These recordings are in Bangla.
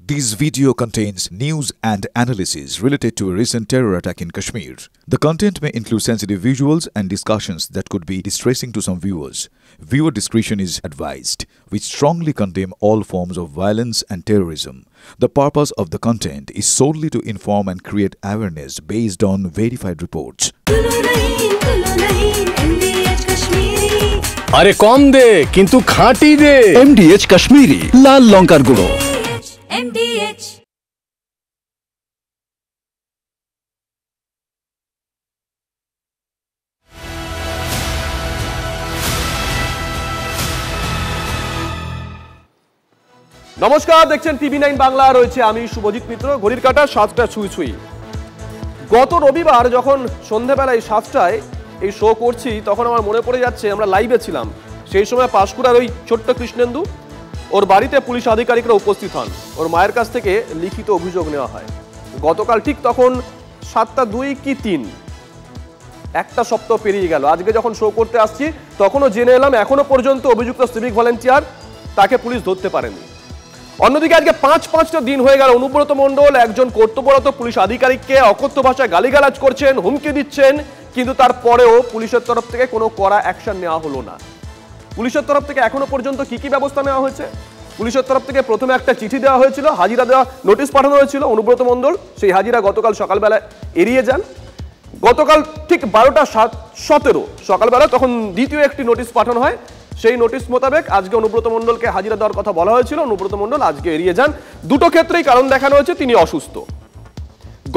This video contains news and analysis related to a recent terror attack in Kashmir. The content may include sensitive visuals and discussions that could be distressing to some viewers. Viewer discretion is advised. We strongly condemn all forms of violence and terrorism. The purpose of the content is solely to inform and create awareness based on verified reports. अरे कम दे किंतु खाटी दे MDH कश्मीरी लाल लंकार गुड़ो MDH নমস্কার দেখছেন টিভি9 বাংলা রয়েছে আমি শুভজিৎ মিত্র ঘড়ির কাঁটা 7টা ছুঁই ছুঁই গত রবিবার যখন সন্ধ্যাবেলায় 7টায় এই শো করছি তখন আমার মনে পড়ে যাচ্ছে আমরা লাইভে ছিলাম সেই সময় পাঁশকুড়ার ওই ছোট্ট কৃষ্ণেন্দু ওর বাড়িতে পুলিশ আধিকারিকরা উপস্থিত হন ওর মায়ের কাছ থেকে লিখিত অভিযোগ নেওয়া হয় গতকাল ঠিক তখন 7:02 কি 3 একটা সপ্তাহ পেরিয়ে গেল আজকে যখন শো করতে আসছি তখনও জেনে এলাম এখনো পর্যন্ত অভিযুক্ত সিভিক ভলান্টিয়ার তাকে পুলিশ ধরতে পারেনি অন্যদিকে আজকে 5-5টা দিন হয়ে গেল অনুব্রত মণ্ডল একজন কর্তব্যরত পুলিশ আধিকারিককে অকথ্য ভাষায় গালিগালাজ করছেন হুমকি দিচ্ছেন কিন্তু তারপরেও পুলিশের তরফ থেকে কোনো কড়া অ্যাকশন নেওয়া হলো না পুলিশের তরফ থেকে এখনো পর্যন্ত কি ব্যবস্থা নেওয়া হয়েছে পুলিশের তরফ থেকে প্রথমে একটা চিঠি দেওয়া হয়েছিল হাজিরা দেওয়া নোটিশ পাঠানো হয়েছিল অনুব্রত মণ্ডল সেই হাজিরা গতকাল সকালবেলা এড়িয়ে যান গতকাল ঠিক 12:17 সকালবেলা তখন দ্বিতীয় একটি নোটিশ পাঠানো হয় সেই নোটিশ মোতাবেক আজকে অনুব্রত মণ্ডলকে হাজিরা দেওয়ার কথা বলা হয়েছিল অনুব্রত মণ্ডল আজকে এড়িয়ে যান দুটো ক্ষেত্রেই কারণ দেখানো হয়েছে তিনি অসুস্থ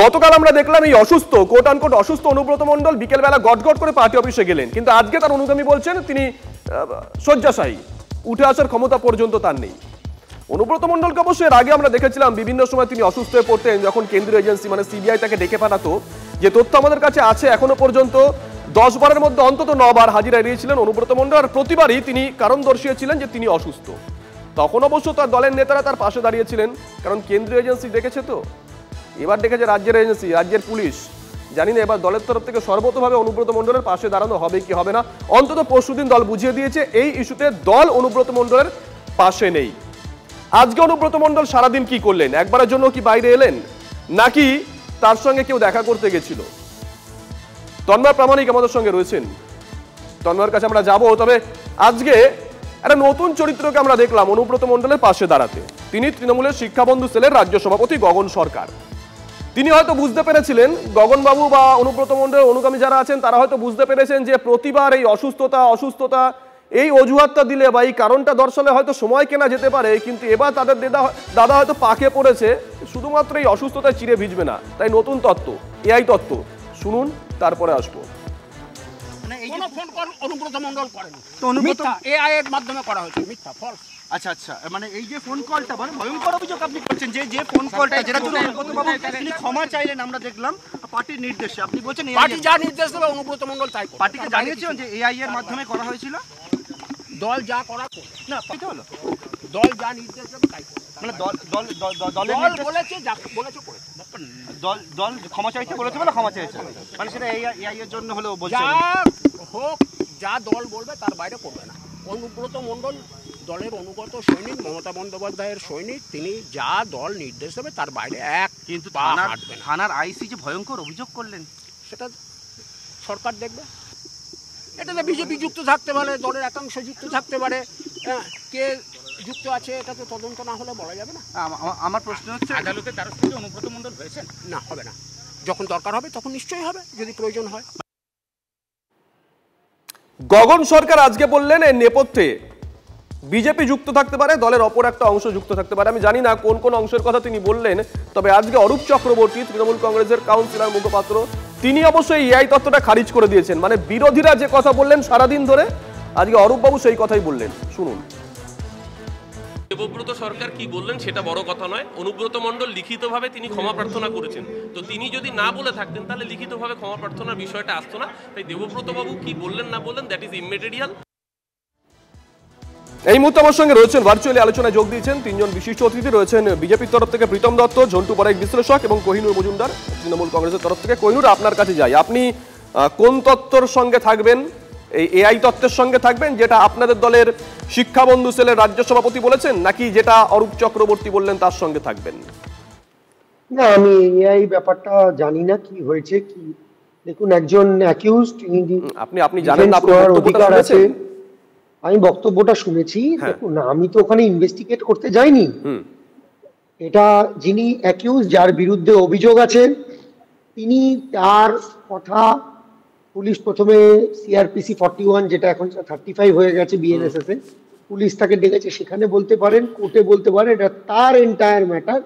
গতকাল আমরা দেখলাম এই অসুস্থ কোট আনকোট অসুস্থ অনুব্রত মণ্ডল বিকেলবেলা গটগট করে পার্টি অফিসে গেলেন কিন্তু আজকে তার অনুগামী বলছেন তিনি শয্যাশায়ী উঠে আসার ক্ষমতা পর্যন্ত তার নেই অনুব্রত মণ্ডলকে অবশ্যই এর আগে আমরা দেখেছিলাম বিভিন্ন সময় তিনি অসুস্থ হয়ে পড়তেন যখন কেন্দ্রীয় এজেন্সি মানে সিবিআই তাকে ডেকে পাঠাতো যে তথ্য আমাদের কাছে আছে এখনো পর্যন্ত 10 বারের মধ্যে অন্তত 9 বার হাজিরা এড়িয়েছিলেন অনুব্রত মণ্ডল আর প্রতিবারই তিনি কারণ দর্শিয়েছিলেন যে তিনি অসুস্থ তখন অবশ্য তার দলের নেতারা তার পাশে দাঁড়িয়েছিলেন কারণ কেন্দ্রীয় এজেন্সি ডেকেছে তো এবার ডেকেছে রাজ্যের এজেন্সি রাজ্যের পুলিশ জানি না এবার দলের তরফ থেকে সর্বতভাবে অনুব্রত মণ্ডলের পাশে দাঁড়ানো হবে কি হবে না অন্তত পরশুদিন দল বুঝিয়ে দিয়েছে এই ইস্যুতে দল অনুব্রত মণ্ডলের পাশে নেই আজকে অনুব্রত মণ্ডল সারাদিন কি করলেন একবারের জন্য কি বাইরে এলেন নাকি তার সঙ্গে কেউ দেখা করতে গেছিল তন্ময় প্রামাণিক আমাদের সঙ্গে রয়েছেন তন্ময়ের কাছে আমরা যাব তবে আজকে একটা নতুন চরিত্রকে আমরা দেখলাম অনুব্রত মণ্ডলের পাশে দাঁড়াতে তিনি তৃণমূলের শিক্ষাবন্ধু সেলের রাজ্য সভাপতি গগন সরকার তিনি হয়তো বুঝতে পেরেছিলেন গগনবাবু বা অনুব্রত মণ্ডলের অনুগামী যারা আছেন তারা হয়তো বুঝতে পেরেছেন যে প্রতিবার এই অসুস্থতা এই অজুহাতটা দিলে বা এই কারণটা দর্শালে হয়তো সময় কেনা যেতে পারে কিন্তু এবার তাদের দাদা হয়তো পাকে পড়েছে শুধুমাত্র এই অসুস্থতায় চিরে ভিজবে না তাই নতুন তত্ত্ব এআই তত্ত্ব শুনুন তারপরে আসবো কোনো ফোন কল অনুব্রত মণ্ডল করেন তো অনুব্রত এআই এর মাধ্যমে করা হয়েছে মিথ্যা ফলস আচ্ছা মানে এই যে ফোন কলটা মানে ভয়ঙ্কর অভিযোগ আপনি করছেন যে ফোন কলটা যেটা অনুব্রত বাবু তিনি ক্ষমা চাইলেন আমরা দেখলাম পার্টির নির্দেশে আপনি বলছেন পার্টি যা নির্দেশ দেবে অনুব্রত মণ্ডল তাই করবে পার্টিকে জানিয়েছেন যে এআই এর মাধ্যমে করা হয়েছিল দল যা করা করবে না পার্টি হলো দল যা নির্দেশ দেবে তাই করবে মানে দলের দল বলেছে যা বলেছে করে দল ক্ষমা চাইতে বলেছে বলে ক্ষমা চাইছে মানে সেটা এআই এর জন্য হলো বলছে যা হোক যা দল বলবে তার বাইরে করবে না অনুব্রত মণ্ডল দলের অনুগত সৈনিক মমতা বন্দ্যোপাধ্যায়ের সৈনিক তিনি যা দল নির্দেশ দেবে তার বাইরে এক কিন্তু থানার আইসি যে ভয়ঙ্কর অভিযোগ করলেন সেটা সরকার দেখবে এটাতে বিজেপি যুক্ত থাকতে পারে দলের একাংশ যুক্ত থাকতে পারে কে যুক্ত আছে এটা তো তদন্ত না হলে বলা যাবে না আমার প্রশ্ন হচ্ছে আদালতের দ্বারস্থ থেকে অনুব্রত মণ্ডল হয়েছেন না হবে না যখন দরকার হবে তখন নিশ্চয়ই হবে যদি প্রয়োজন হয় গগন সরকার আজকে বললেন এই নেপথ্যে বিজেপি যুক্ত থাকতে পারে দলের অপর একটা অংশ যুক্ত থাকতে পারে আমি জানি না কোন অংশের কথা তিনি বললেন তবে আজকে অরূপ চক্রবর্তী তৃণমূল কংগ্রেসের কাউন্সিলর মুখপাত্র তিনি অবশ্যই এআই তত্ত্বটা খারিজ করে দিয়েছেন মানে বিরোধীরা যে কথা বললেন সারাদিন ধরে আজকে অরূপবাবু সেই কথাই বললেন শুনুন দেবব্রত সরকার কি বললেন সেটা বড় কথা নয় অনুব্রত মণ্ডল লিখিতভাবে তিনি ক্ষমা প্রার্থনা করেছেন তো তিনি যদি না বলে থাকতেন তাহলে লিখিতভাবে ক্ষমা প্রার্থনার বিষয়টা আসতো না তাই দেবব্রত বাবু কি বললেন না বললেন দ্যাট ইজ ইমেটেরিয়াল এই মুহূর্তে আমার সঙ্গে রয়েছেন ভার্চুয়ালি আলোচনায় যোগ দিয়েছেন তিনজন বিশিষ্ট অতিথি রয়েছেন বিজেপির তরফ থেকে প্রীতম দত্ত ঝন্টু বড়াইক বিশ্লেষক এবং কোহিনুর মজুমদার তৃণমূল কংগ্রেসের তরফ থেকে কোহিনুর আপনার কাছে যাই আপনি কোন তত্ত্বর সঙ্গে থাকবেন এই এআই তত্ত্বের সঙ্গে থাকবেন, যেটা আপনাদের দলের শিক্ষাবন্ধু সেলের রাজ্য সভাপতি বলেছেন, নাকি যেটা অরূপ চক্রবর্তী বললেন তার সঙ্গে থাকবেন? না, আমি এআই ব্যাপারটা জানি না কি হয়েছে কি। দেখুন, একজন অ্যাকিউজড, আপনি জানেন না, আপনার অধিকার আছে। আমি বক্তব্যটা শুনেছি। দেখুন, আমি তো ওখানে ইনভেস্টিগেট করতে যাইনি। এটা যিনি অ্যাকিউজ, যার বিরুদ্ধে অভিযোগ আছে, তিনি, তার কথা পুলিশ প্রথমে সিআরপিসি 41, যেটা এখন 35 হয়ে গেছে বিএনএসএস এ, পুলিশ তাকে ডেকেছে, সেখানে বলতে পারেন, কোর্টে বলতে পারেন, এটা তার এন্টায়ার ম্যাটার।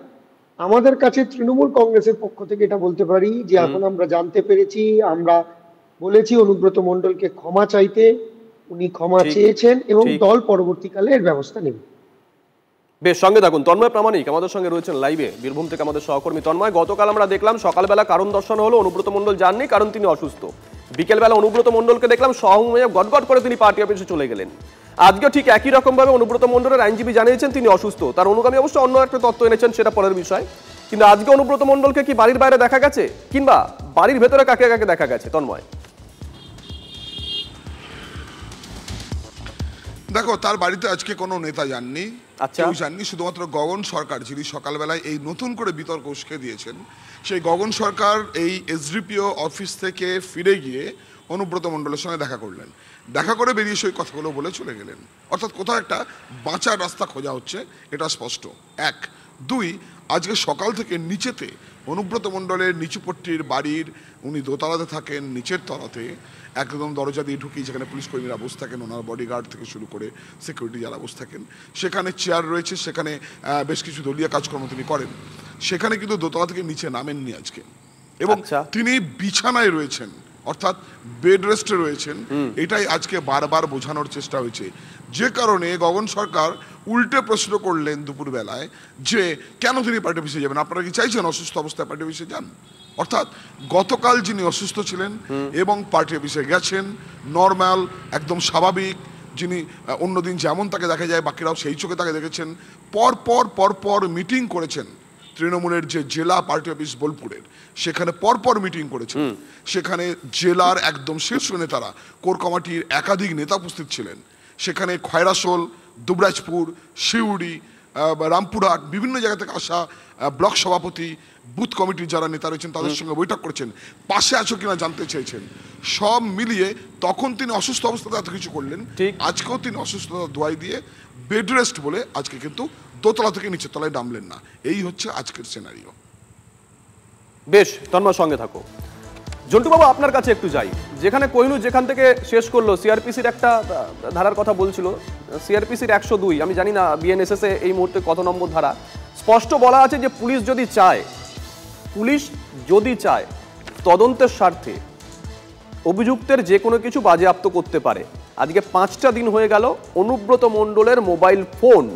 আমাদের কাছে তৃণমূল কংগ্রেসের পক্ষ থেকে এটা বলতে পারি যে এখন আমরা জানতে পেরেছি, আমরা বলেছি অনুব্রত মণ্ডলকে ক্ষমা চাইতে, উনি ক্ষমা চেয়েছেন এবং দল পরবর্তীকালে এর ব্যবস্থা নেবে। বেশ, সঙ্গে থাকুন। তন্ময় প্রামাণিক আমাদের সঙ্গে রয়েছেন লাইভে, বীরভূম থেকে আমাদের সহকর্মী। তন্ময়, গতকাল আমরা দেখলাম সকালবেলা কারণ দর্শন হলো, অনুব্রত মণ্ডল যাননি কারণ তিনি অসুস্থ। বিকেলবেলা অনুব্রত মণ্ডলকে দেখলাম সহমে গটগট করে তিনি পার্টি অফিসে চলে গেলেন। আজকে ঠিক একই রকম ভাবে অনুব্রত মণ্ডলের আইনজীবী জানিয়েছেন তিনি অসুস্থ। তার অনুগামী অবশ্য অন্য একটা তথ্য এনেছেন, সেটা পরের বিষয়। কিন্তু আজকে অনুব্রত মণ্ডলকে কি বাড়ির বাইরে দেখা গেছে, কিংবা বাড়ির ভেতরে কাকে কাকে দেখা গেছে? তন্ময়, দেখো, তার বাড়িতে আজকে কোনো নেতা যাননি, কেউ যাননি। শুধুমাত্র গগন সরকার, যিনি সকালবেলায় এই নতুন করে বিতর্ক উস্কে দিয়েছেন, সেই গগন সরকার এই এসডিপিও অফিস থেকে ফিরে গিয়ে অনুব্রত মণ্ডলের সঙ্গে দেখা করলেন। দেখা করে বেরিয়ে সেই কথাগুলো বলে চলে গেলেন। অর্থাৎ কোথাও একটা বাঁচার রাস্তা খোঁজা হচ্ছে, এটা স্পষ্ট। এক। দুই, আজকে সকাল থেকে নিচেতে অনুব্রত মণ্ডলের নিচুপট্টির বাড়ির, উনি দোতলাতে থাকেন, নিচের তলাতে একদম দরজা দিয়ে ঢুকি, যেখানে পুলিশ কর্মীরা বসে থাকেন, ওনার বডিগার্ড থেকে শুরু করে সিকিউরিটি যারা বসে থাকেন, সেখানে চেয়ার রয়েছে, সেখানে বেশ কিছু দলীয় কাজকর্ম তিনি করেন। সেখানে কিন্তু দোতলা থেকে নিচে নামেননি আজকে, এবং তিনি বিছানায় রয়েছেন, অর্থাৎ বেড রেস্টে রয়েছেন। এটাই আজকে বারবার বোঝানোর চেষ্টা হয়েছে, যে কারণে গগন সরকার উল্টে প্রশ্ন করলেন দুপুরবেলায় যে কেন তিনি পার্টি অফিসে যাবেন, আপনারা কি চাইছেন অসুস্থ অবস্থায় পার্টি অফিসে যান? অর্থাৎ গতকাল যিনি অসুস্থ ছিলেন এবং পার্টি অফিসে গেছেন, নর্মাল, একদম স্বাভাবিক, যিনি অন্যদিন যেমন তাকে দেখা যায় বাকিরাও সেই চোখে তাকে দেখেছেন, পরপর মিটিং করেছেন তৃণমূলের যে জেলা পার্টি অফিস বোলপুরের, সেখানে পরপর মিটিং করেছেন। সেখানে জেলার একদম শীর্ষ নেতারা, কোর কমিটির একাধিক নেতা উপস্থিত ছিলেন। সেখানে খয়রাসোল, দুবরাজপুর, শিউড়ি, রামপুরহাট, বিভিন্ন জায়গা থেকে আসা ব্লক সভাপতি, বুথ কমিটির যারা নেতা রয়েছেন তাদের সঙ্গে বৈঠক করেছেন, পাশে আছো কিনা জানতে চেয়েছেন। সব মিলিয়ে তখন তিনি অসুস্থ অবস্থাতে এত কিছু করলেন, আজকেও তিনি অসুস্থতা দোয়াই দিয়ে বেড রেস্ট বলে আজকে কিন্তু দোতলা থেকে নিচের তলায় নামলেন না। এই হচ্ছে আজকের সিনারিও। বেশ, তন্ময় সঙ্গে থাকো। জন্টুবাবু, আপনার কাছে একটু যাই। যেখানে কোহিনূর যেখান থেকে শেষ করলো, সিআরপিসির একটা ধারার কথা বলছিল, সিআরপিসির 102, আমি জানি না বিএনএসএস এ এই মুহূর্তে কত নম্বর ধারা, স্পষ্ট বলা আছে যে পুলিশ যদি চায় তদন্তের স্বার্থে অভিযুক্তের যে কোনো কিছু বাজেয়াপ্ত করতে পারে। আজকে 5টা দিন হয়ে গেল, অনুব্রত মণ্ডলের মোবাইল ফোন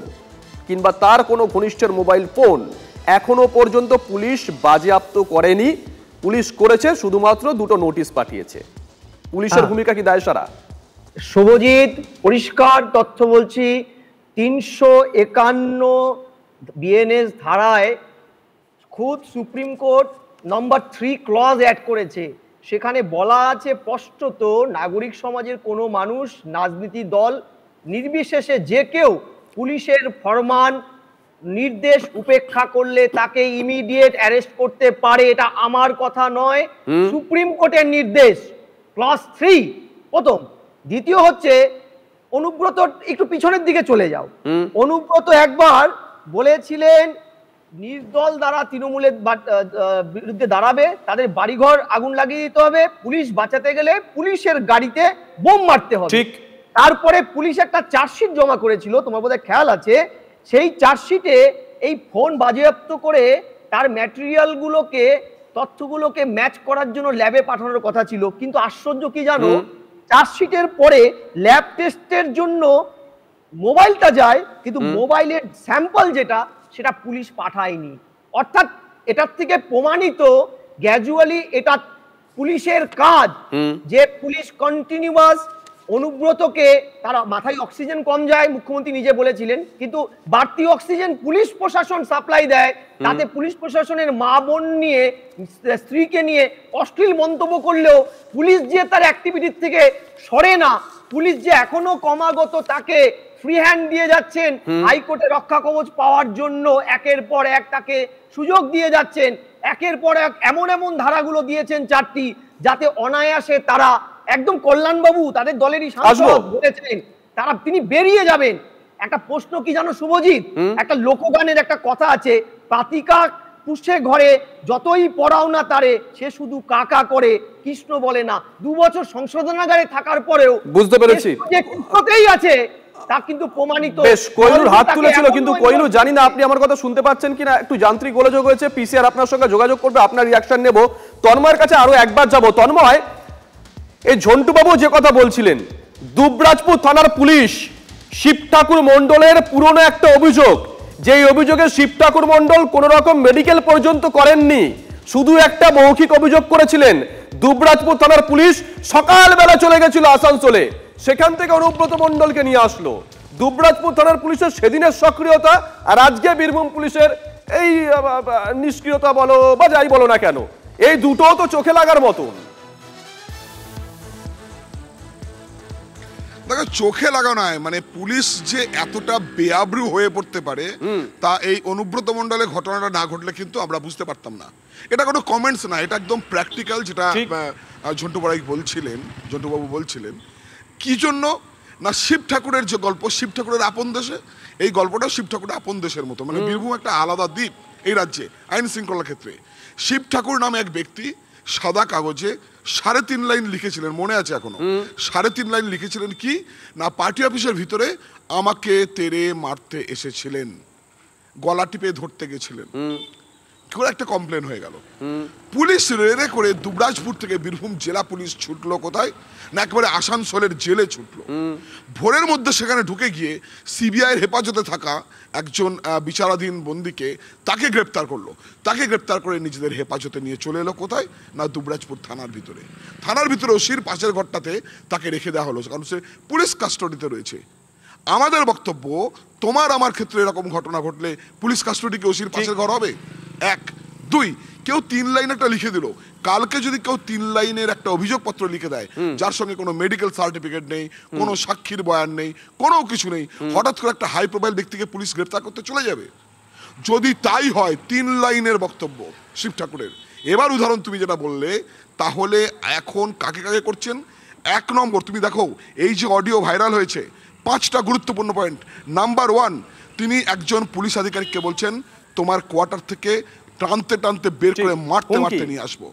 কিংবা তার কোনো ঘনিষ্ঠের মোবাইল ফোন এখনো পর্যন্ত পুলিশ বাজেয়াপ্ত করেনি। পুলিশ করেছে শুধুমাত্র 2টো নোটিশ পাঠিয়েছে। পুলিশের ভূমিকা কি দায়সারা? শুভজিৎ, পরিষ্কার তথ্য বলছি, 351 বিএনএস ধারায় খুদ supreme court number 3 clause add করেছে। সেখানে বলা আছে স্পষ্টত, নাগরিক সমাজের কোনো মানুষ, রাজনীতি দল নির্বিশেষে যে কেউ পুলিশের ফরমান নির্দেশ উপেক্ষা করলে তাকে ইমিডিয়েট অ্যারেস্ট করতে পারে। এটা আমার কথা নয়, সুপ্রিম কোর্টের নির্দেশ। ক্লজ 3 প্রথম। দ্বিতীয় হচ্ছে, অনুব্রত একটু পিছনের দিকে চলে যাও। অনুব্রত একবার বলেছিলেন নির্দল দ্বারা তৃণমূলের বিরুদ্ধে দাঁড়াবে, তাদের বাড়িঘর আগুন লাগিয়ে দিতে হবে, পুলিশ বাঁচাতে গেলে পুলিশের গাড়িতে বোম মারতে হবে। তারপরে পুলিশ একটা চার্জশিট জমা করেছিল, তোমার বোধহয় খেয়াল আছে। সেই চার্জশিটে এই ফোন বাজেয়াপ্ত করে তার ম্যাটেরিয়ালগুলোকে, তথ্যগুলোকে ম্যাচ করার জন্য ল্যাবে পাঠানোর কথা ছিল। কিন্তু আশ্চর্য কি জানো, চার্জশিটের পরে ল্যাব টেস্টের জন্য মোবাইলটা যায়, কিন্তু মোবাইলের স্যাম্পল যেটা, সেটা পুলিশ পাঠায়নি। অর্থাৎ এটার থেকে প্রমাণিত গ্র্যাজুয়ালি এটা পুলিশের কাজ, যে পুলিশ কন্টিনিউয়াস অনুব্রতকে তার মাথায় অক্সিজেন কম যায়, মুখ্যমন্ত্রী নিজে বলেছিলেন, কিন্তু বাড়তি অক্সিজেন পুলিশ প্রশাসন সাপ্লাই দেয়, তাতে পুলিশ প্রশাসনের মা বোন নিয়ে, স্ত্রীকে নিয়ে অশ্লীল মন্তব্য করলেও পুলিশ যে তার অ্যাক্টিভিটির থেকে সরে না, পুলিশ যে এখনো ক্রমাগত তাকে ফ্রি হ্যান্ড দিয়ে যাচ্ছেন হাইকোর্টে রক্ষা কবচ পাওয়ার জন্য, একের পর এক তাকে সুযোগ দিয়ে যাচ্ছেন, একের পর এক এমন এমন ধারাগুলো দিয়েছেন 4টি, যাতে অনায়াসে তারা একদম কল্যাণবাবু তাদের দলেরই সাংসদ বলেছেন তারা তিনি বেরিয়ে যাবেন। একটা প্রশ্ন কি জানো শুভজিৎ, একটা লোকগানের একটা কথা আছে, পাতিকা পুষে ঘরে যতই পড়াও না তারে, সে শুধু কাকা করে কৃষ্ণ বলে না। 2 বছর সংশোধনাগারে থাকার পরেও বুঝতে পেরেছি যে কৃষ্ণতেই আছে তা কিন্তু প্রমাণিত। বেশ, কোহিনুর হাত তুলেছিল, কিন্তু কোহিনুর জানি না আপনি আমার কথা শুনতে পাচ্ছেন কিনা, একটু যান্ত্রিক গোলযোগ হয়েছে, পিসিআর আপনার সঙ্গে যোগাযোগ করবে, আপনার রিঅ্যাকশন নেব। তন্ময়ের কাছে আরো একবার যাব। তন্ময়, এই ঝন্টুবাবু যে কথা বলছিলেন, দুবরাজপুর থানার পুলিশ শিব ঠাকুর মণ্ডলের পুরনো একটা অভিযোগ, যেই অভিযোগে শিব ঠাকুর মণ্ডল কোন রকম মেডিকেল পর্যন্ত করেননি, শুধু একটা মৌখিক অভিযোগ করেছিলেন। দুবরাজপুর থানার পুলিশ সকালবেলা চলে গেছিল আসানসোলে, সেখান থেকে অনুব্রত মণ্ডলকে নিয়ে আসলো। দুবরাজপুর থানার পুলিশের সেদিনের সক্রিয়তা আর আজকে বীরভূম পুলিশের এই নিষ্ক্রিয়তা বলো বা যাই বলো না কেন, এই দুটোও তো চোখে লাগার মতন। দেখো, চোখে লাগা নয়, মানে পুলিশ যে এতটা বেআব্রু হয়ে পড়তে পারে তা এই অনুব্রত মণ্ডলের ঘটনাটা না ঘটলে কিন্তু আমরা বুঝতে পারতাম না। এটা কোনো কমেন্টস না, এটা একদম প্র্যাকটিক্যাল, যেটা ঝন্টুবাবু বলছিলেন। কি জন্য না, শিব ঠাকুরের যে গল্প, শিব ঠাকুরের আপন দেশে, এই গল্পটা শিব ঠাকুরের আপন দেশের মতো, মানে বীরভূম একটা আলাদা দ্বীপ এই রাজ্যে আইন শৃঙ্খলার ক্ষেত্রে। শিব ঠাকুর নামে এক ব্যক্তি সাদা কাগজে 3.5 লাইন লিখেছিলেন, মনে আছে এখনো, 3.5 লাইন লিখেছিলেন কি না, পার্টি অফিসের ভিতরে আমাকে তেরে মারতে এসেছিলেন, গলা টিপে ধরতে গেছিলেন, একটা কমপ্লেন হয়ে গেল। পুলিশ রেড়ে করে দুবরাজপুর থেকে বীরভূম জেলা পুলিশ ছুটলো কোথায় না, একেবারে আসানসোলের জেলে ছুটলো। ভোরের মধ্যে সেখানে ঢুকে গিয়ে সিবিআইয়ের হেফাজতে থাকা একজন বিচারাধীন বন্দীকে তাকে গ্রেপ্তার করলো। তাকে গ্রেপ্তার করে নিজেদের হেফাজতে নিয়ে চলে এলো কোথায় না, দুবরাজপুর থানার ভিতরে। থানার ভিতরে ওসির পাশের ঘরটাতে তাকে রেখে দেওয়া হলো, কারণ সে পুলিশ কাস্টডিতে রয়েছে। আমাদের বক্তব্য, তোমার আমার ক্ষেত্রে এরকম ঘটনা ঘটলে পুলিশ কাস্টডি কি ওসির পাশের ঘর হবে? 1, 2, কেউ 3 লাইন একটা লিখে দিল, কালকে যদি কেউ 3 লাইনের একটা অভিযোগপত্র লিখে দেয়, যার সঙ্গে কোনো মেডিকেল সার্টিফিকেট নেই, কোনো সাক্ষীর বয়ান নেই, কোনো কিছু নেই, হঠাৎ করে একটা হাই প্রোফাইল ব্যক্তিকে পুলিশ গ্রেপ্তার করতে চলে যাবে। যদি তাই হয়, 3 লাইনের বক্তব্য শিব ঠাকুরের, এবার উদাহরণ তুমি যেটা বললে, তাহলে এখন কাকে কাকে করছেন? 1 নম্বর, তুমি দেখো এই যে অডিও ভাইরাল হয়েছে, 5টা গুরুত্বপূর্ণ পয়েন্ট। নাম্বার 1, তিনি একজন পুলিশ আধিকারিককে বলছেন তোমার কোয়ার্টার থেকে টানতে টানতে বের করে মারতে মারতে নিয়ে আসবো।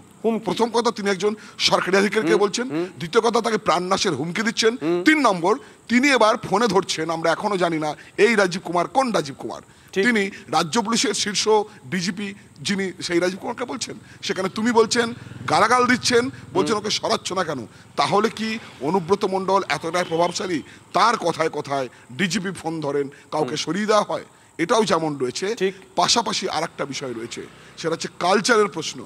প্রথম কথা, তিনি একজন সরকারি আধিকারিককে বলছেন। দ্বিতীয় কথা, তাকে প্রাণনাশের হুমকি দিচ্ছেন। 3 নম্বর, তিনি এবার ফোনে ধরছেন, আমরা এখনো জানি না এই রাজীব কুমার কোন রাজীব কুমার, তিনি রাজ্য পুলিশের শীর্ষ ডিজিপি যিনি, সেই রাজীব কুমারকে বলছেন। সেখানে তুমি বলছেন, গালাগাল দিচ্ছেন, বলছেন ওকে সরাচ্ছ না কেন? তাহলে কি অনুব্রত মণ্ডল এতটাই প্রভাবশালী, তার কথায় কথায় ডিজিপি ফোন ধরেন, কাউকে সরিয়ে দেওয়া হয়? এটাও যেমন রয়েছে, পাশাপাশি আরেকটা বিষয় রয়েছে, সেটা হচ্ছে কালচারের প্রশ্ন।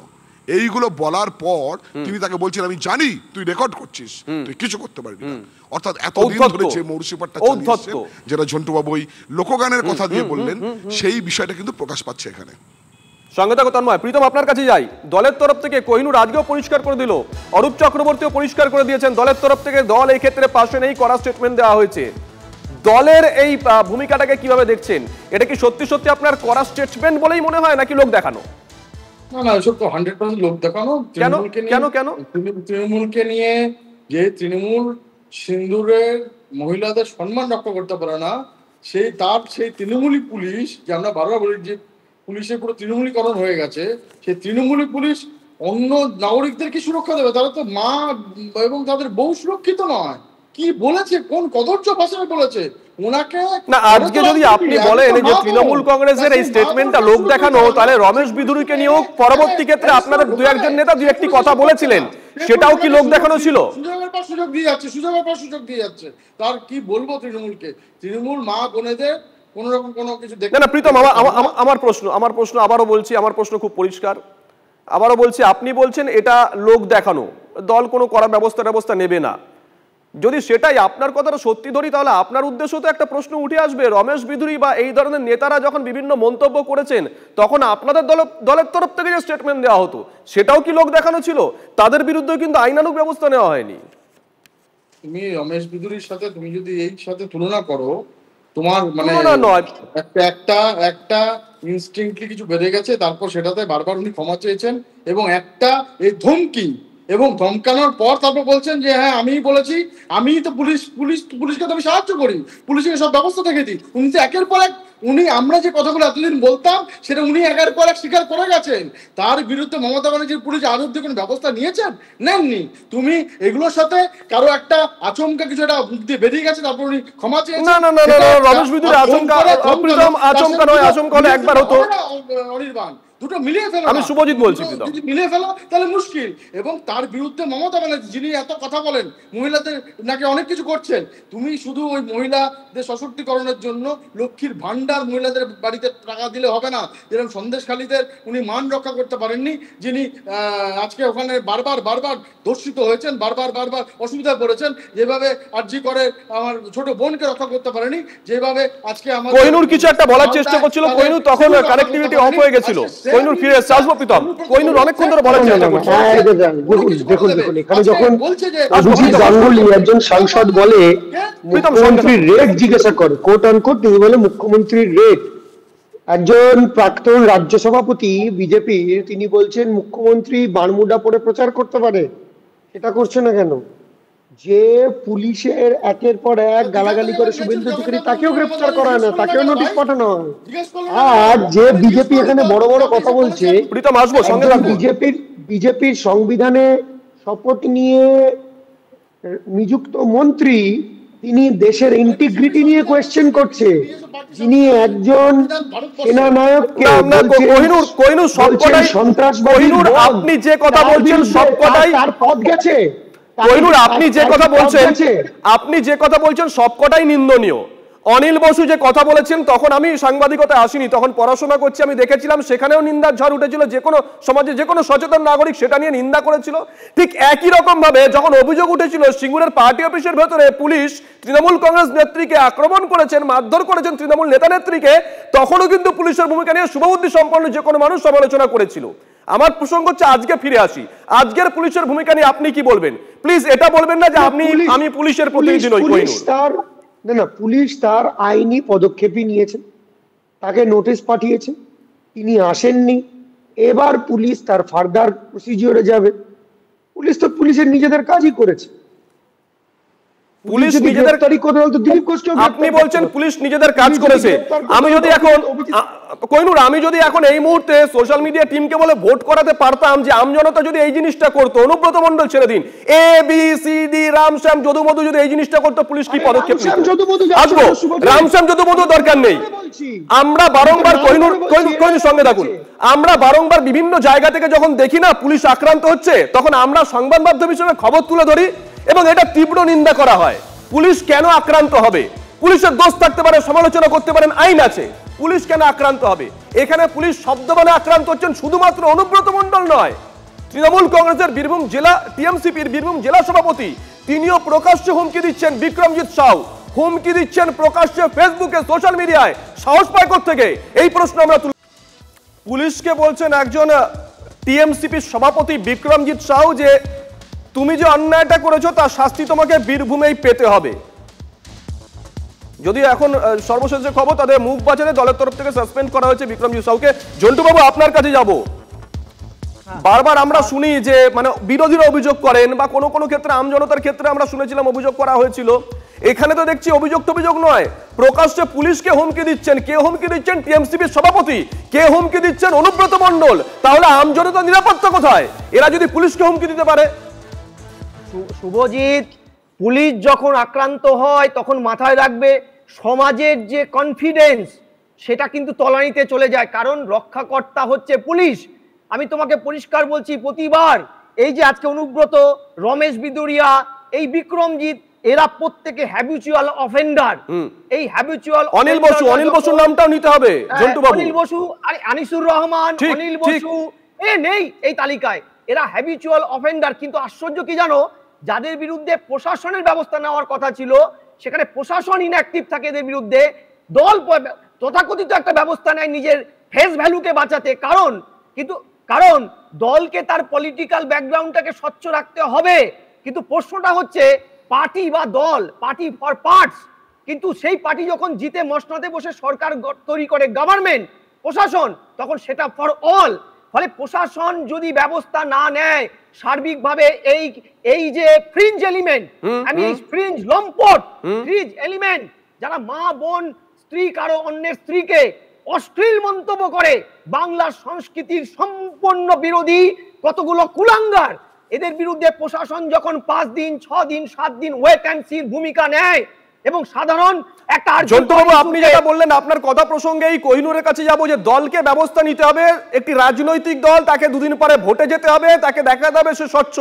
এইগুলো বলার পর তিনি তাকে বলছেন আমি জানি তুই রেকর্ড করছিস, তুই কিছু করতে পারবি না। অর্থাৎ এতদিন ধরে যে মৌরসিপাটটা চালিয়েছেন, যেটা ঝন্টুবাবু ওই লোকগানের কথা দিয়ে বললেন, সেই বিষয়টা কিন্তু প্রকাশ পাচ্ছে এখানে। সঙ্গে থাকো তন্ময়। প্রীতম, আপনার কাছে যাই। দলের তরফ থেকে কোহিনুর আজকেও পরিষ্কার করে দিল, অরূপ চক্রবর্তীও পরিষ্কার করে দিয়েছেন, দলের তরফ থেকে দল এই ক্ষেত্রে পাশে নেই, কড়া স্টেটমেন্ট দেওয়া হয়েছে। দলের এই ভূমিকাটাকে কিভাবে দেখছেন? এটা কি সত্যি সত্যি আপনার কড়া স্টেটমেন্ট বলেই মনে হয়, নাকি লোক দেখানো? না না, এসব তো 100% লোক দেখানো। তৃণমূলকে নিয়ে যে তৃণমূল সিন্দুরের মহিলাদের সম্মান রক্ষা করতে পারে না, সেই তৃণমূলী পুলিশ, যে আমরা বারবার বলি যে পুলিশের পুরো তৃণমূলীকরণ হয়ে গেছে, সেই তৃণমূলী পুলিশ অন্য নাগরিকদেরকে সুরক্ষা দেবে? তারা তো মা এবং তাদের বউ সুরক্ষিত নয়। কি বলেছে, কোন কদর্য ভাষায় বলেছে ওনাকে? না, আজকে যদি আপনি বলেন যে তৃণমূল কংগ্রেসের এই স্টেটমেন্টটা লোক দেখানো, তাহলে রমেশ বিধুরীকে নিয়েও পরবর্তী ক্ষেত্রে আপনাদের 2-1 নেতা 2-1টি কথা বলেছিলেন, সেটাও কি লোক দেখানো ছিল? সুযোগের পর সুযোগ দিয়ে যাচ্ছে। তার কি বলবো তৃণমূলকে? তৃণমূল মা বোনেদের কোন রকম কোনো কিছু দেখে না। প্রীতম, আমার প্রশ্ন আবারও বলছি, আমার প্রশ্ন খুব পরিষ্কার, আবারও বলছি, আপনি বলছেন এটা লোক দেখানো, দল কোনো করার ব্যবস্থা নেবে না। যদি সেটাই আপনার কথাটা সত্যি ধরি, তাহলে আপনার উদ্দেশ্য তো একটা প্রশ্ন উঠে আসবে, রমেশ বিধুরি বা এই ধরনের নেতারা যখন বিভিন্ন মন্তব্য করেছেন তখন আপনাদের দলের তরফ থেকে যে স্টেটমেন্ট দেওয়া হতো সেটাও কি লোক দেখানো ছিল? তাদের বিরুদ্ধে কিন্তু আইনানুগ ব্যবস্থা নেওয়া হয়নি। তুমি রমেশ বিধুরির সাথে তুমি যদি এই সাথে তুলনা করো, তোমার মানে একটা ইনস্টিংক্টলি কিছু বেড়ে গেছে, তারপর সেটাতে বারবার উনি ক্ষমা চেয়েছেন এবং একটা এই ধমকি এবং ধমকানোর পর তারপর বলছেন যে হ্যাঁ আমিই বলেছি, আমি তো পুলিশকে তো আমি সাহায্য করি, পুলিশকে সব ব্যবস্থা থেকে দিই। উনি তো একের পর এক আমরা যে কথাগুলো এতদিন বলতাম সেটা উনি একের পর এক স্বীকার করে গেছেন। তার বিরুদ্ধে মমতা ব্যানার্জির পুলিশ আজ অব্দি কোনো ব্যবস্থা নিয়েছেন? নেননি। তুমি এগুলোর সাথে কারো একটা আচমকা কিছু একটা মুখ দিয়ে বেরিয়ে গেছে, তারপর উনি ক্ষমা চেয়েছেন। না রমেশ বিধুরি আচমকা নয়, আচমকা হলে একবার হতো। অনির্বাণ, দুটো মিলিয়ে ফেলো। আমি শুভজিৎ বলছি, যদি মিলিয়ে ফেলো তাহলে মুশকিল। এবং তার বিরুদ্ধে মমতা ব্যানার্জি যিনি এত কথা বলেন, মহিলাদের নাকি অনেক কিছু করছেন, তুমি শুধু ওই মহিলাদের সশক্তিকরণের জন্য লক্ষ্মীর ভান্ডার মহিলাদের বাড়িতে টাকা দিলে হবে না। যেরকম সন্দেশখালীদের উনি মান রক্ষা করতে পারেননি, যিনি আজকে ওখানে বারবার দর্শিত হয়েছেন, বারবার অসুবিধা পড়েছেন, যেভাবে আরজি করে আমার ছোট বোনকে রক্ষা করতে পারেনি, যেভাবে আজকে আমার কোহিনূর কিছু একটা বলার চেষ্টা করছিল, কোহিনূর তখন কানেক্টিভিটি অফ হয়ে গেছিল। কোহিনূর ফিরে এসে আসবো প্রীতম, কোহিনূর অনেকক্ষণ ধরে বলার চেষ্টা করছে। দেখুন এখানে যখন অভিজিৎ গাঙ্গুলি একজন সাংসদ বলে মুখ্যমন্ত্রীর রেট জিজ্ঞাসা করে, কোট আনকোট তিনি বলে মুখ্যমন্ত্রীর রেট, একজন প্রাক্তন রাজ্য সভাপতি বিজেপির তিনি বলছেন মুখ্যমন্ত্রী বারমুডা পরে প্রচার করতে পারে, এটা করছে না কেন? যে পুলিশের একের পর এক গালাগালি করে শুভেন্দু অধিকারী তাকেও গ্রেফতার করা হয় না, তাকেও নোটিশ পাঠানো হয়। আর যে বিজেপি এখানে বড় বড় কথা বলছে, বিজেপির সংবিধানে শপথ নিয়ে নিযুক্ত মন্ত্রী তিনি দেশের ইন্টিগ্রিটি নিয়ে কোয়েশ্চেন করছে, যিনি একজন সেনানায়ককে সন্ত্রাসবাদী, আপনি যে কথা বলছেন সবকটাই তার পদ গেছে। কোহিনূর আপনি যে কথা বলছেন সবকটাই নিন্দনীয়। অনিল বসু যে কথা বলেছেন, তখন আমি সাংবাদিকতায় আসিনি, তখন পড়াশোনা করছি, আমি দেখেছিলাম সেখানেও নিন্দার ঝড় উঠেছিল, যে কোনো সমাজে যে কোনো সচেতন নাগরিক সেটা নিয়ে নিন্দা করেছিল। ঠিক একই রকম ভাবে যখন অভিযোগ উঠেছিল সিঙ্গুরের পার্টি অফিসের ভেতরে পুলিশ তৃণমূল কংগ্রেস নেত্রীকে আক্রমণ করেছেন, মারধর করেছেন তৃণমূল নেতা নেত্রীকে, তখনও কিন্তু পুলিশের ভূমিকা নিয়ে শুভবুদ্ধি সম্পন্ন যে কোনো মানুষ সমালোচনা করেছিল। আমার প্রসঙ্গ হচ্ছে আজকে ফিরে আসি, আজকের পুলিশের ভূমিকা নিয়ে আপনি কি বলবেন? প্লিজ এটা বলবেন না যে আমি পুলিশের প্রতিনিধি নই। না, পুলিশ তার আইনি পদক্ষেপই নিয়েছেন, তাকে নোটিশ পাঠিয়েছে, তিনি আসেননি, এবার পুলিশ তার ফার্দার প্রসিডিওরে যাবে। পুলিশ তো পুলিশের নিজেদের কাজই করেছে। পুলিশ নিজেদের আপনি বলছেন পুলিশ নিজেদের কাজ করেছে। আমি যদি এখন এই মুহূর্তে সোশ্যাল মিডিয়া টিমকে বলে ভোট করাতে পারতাম যে আমজনতা যদি এই জিনিসটা করতো, অনুব্রত মণ্ডল ছেড়ে দিন, ABCD রামশ্যাম যদুমধু যদি এই জিনিসটা করতো, পুলিশ কি পদক্ষেপ নিত? আসবো, রামশ্যাম যদুমধু দরকার নেই। আমরা বারংবার কোহিনূর সঙ্গে থাকুন, আমরা বারংবার বিভিন্ন জায়গা থেকে যখন দেখি না পুলিশ আক্রান্ত হচ্ছে, তখন আমরা সংবাদ মাধ্যম হিসেবে খবর তুলে ধরি এবং এটা তীব্র নিন্দা করা হয়। পুলিশ কেন আক্রান্ত হবে? পুলিশের দোষ থাকতে পারে, সমালোচনা করতে পারেন, আইন আছে, পুলিশ কেন আক্রান্ত হবে? এখানে পুলিশ শব্দবাণে আক্রান্ত হচ্ছেন শুধুমাত্র অনুব্রত মণ্ডল নয়, তৃণমূল কংগ্রেসের বীরভূম জেলা টিএমসিপির বীরভূম জেলা সভাপতি তিনিও প্রকাশ্যে হুমকি দিচ্ছেন, বিক্রমজিৎ সাউ হুমকি দিচ্ছেন প্রকাশ্যে ফেসবুকে, সোশ্যাল মিডিয়ায়। সাহস পায় কোত্থেকে? এই প্রশ্ন আমরা পুলিশকে বলছেন একজন টিএমসিপির সভাপতি বিক্রমজিৎ সাউ যে তুমি যে অন্যায়টা করেছো তার শাস্তি তোমাকে বীরভূমেই পেতে হবে। যদিও এখন সর্বশেষ যে খবর, তাদের মুখ বাজারে দলের তরফ থেকে সাসপেন্ড করা হয়েছে বিক্রমজিৎ সাউকে। জন্টু বাবু, আপনার কাছে যাব। বারবার আমরা শুনি যে মানে বিরোধীরা অভিযোগ করেন, বা কোনো কোনো ক্ষেত্রে আমজনতার ক্ষেত্রে আমরা শুনেছিলাম অভিযোগ করা হয়েছিল। এখানে তো দেখছি অভিযোগ নয়, প্রকাশ্যে পুলিশকে হুমকি দিচ্ছেন। কে হুমকি দিচ্ছেন? টিএমসিপির সভাপতি। কে হুমকি দিচ্ছেন? অনুব্রত মণ্ডল। তাহলে আমজনতার নিরাপত্তা কোথায় এরা যদি পুলিশকে হুমকি দিতে পারে? শুভজিৎ, পুলিশ যখন আক্রান্ত হয় তখন মাথায় রাখবে সমাজের যে কনফিডেন্স সেটা কিন্তু তলানিতে চলে যায়, কারণ রক্ষাকর্তা হচ্ছে পুলিশ। আমি তোমাকে পরিষ্কার বলছি, প্রতিবার এই যে আজকে অনুব্রত, রমেশ বিদুরিয়া, এই বিক্রমজিৎ, এরা প্রত্যেকে হ্যাবিচুয়াল অফেন্ডার। এই হ্যাবিচুয়াল অনিল বসুর নামটাও নিতে হবে জন্টু বাবু। অনিল বসু, আরে আনিসুর রহমান, অনিল বসু নেই এই তালিকায়, এরা হ্যাবিচুয়াল অফেন্ডার। কিন্তু আশ্চর্য কি জানো, যাদের বিরুদ্ধে প্রশাসনের ব্যবস্থা নেওয়ার কথা ছিল সেখানে প্রশাসন ইনঅ্যাক্টিভ থাকে এদের বিরুদ্ধে, দল তথাকথিত একটা ব্যবস্থা নেয় নিজের ফেস ভ্যালুকে বাঁচাতে, কারণ দলকে তার পলিটিক্যাল ব্যাকগ্রাউন্ডটাকে স্বচ্ছ রাখতে হবে। কিন্তু প্রশ্নটা হচ্ছে পার্টি বা দল, পার্টি ফর পার্টস, কিন্তু সেই পার্টি যখন জিতে মসনদে বসে সরকার তৈরি করে গভর্নমেন্ট প্রশাসন, তখন সেটা ফর অল। ফলে প্রশাসন যদি ব্যবস্থা না নেয় সার্বিকভাবে এই যে ফ্রিঞ্জ এলিমেন্ট, আমি ফ্রিঞ্জ লম্পট ফ্রিঞ্জ এলিমেন্ট যারা মা বোন স্ত্রী কারো অন্যের স্ত্রীকে অশ্লীল মন্তব্য করে, বাংলার সংস্কৃতির সম্পূর্ণ বিরোধী কতগুলো কুলাঙ্গার, এদের বিরুদ্ধে প্রশাসন যখন 5 দিন 6 দিন 7 দিন ওয়েট অ্যান্ড সির ভূমিকা নেয় এবং সাধারণ একটা জন্তুবাবু আপনি যেটা বললেন আপনার কথা প্রসঙ্গে এই কোহিনুরের কাছে যাবো যে দলকে ব্যবস্থা নিতে হবে, একটি রাজনৈতিক দল, তাকে দুদিন পরে ভোটে যেতে হবে, তাকে দেখাতে হবে সে স্বচ্ছ,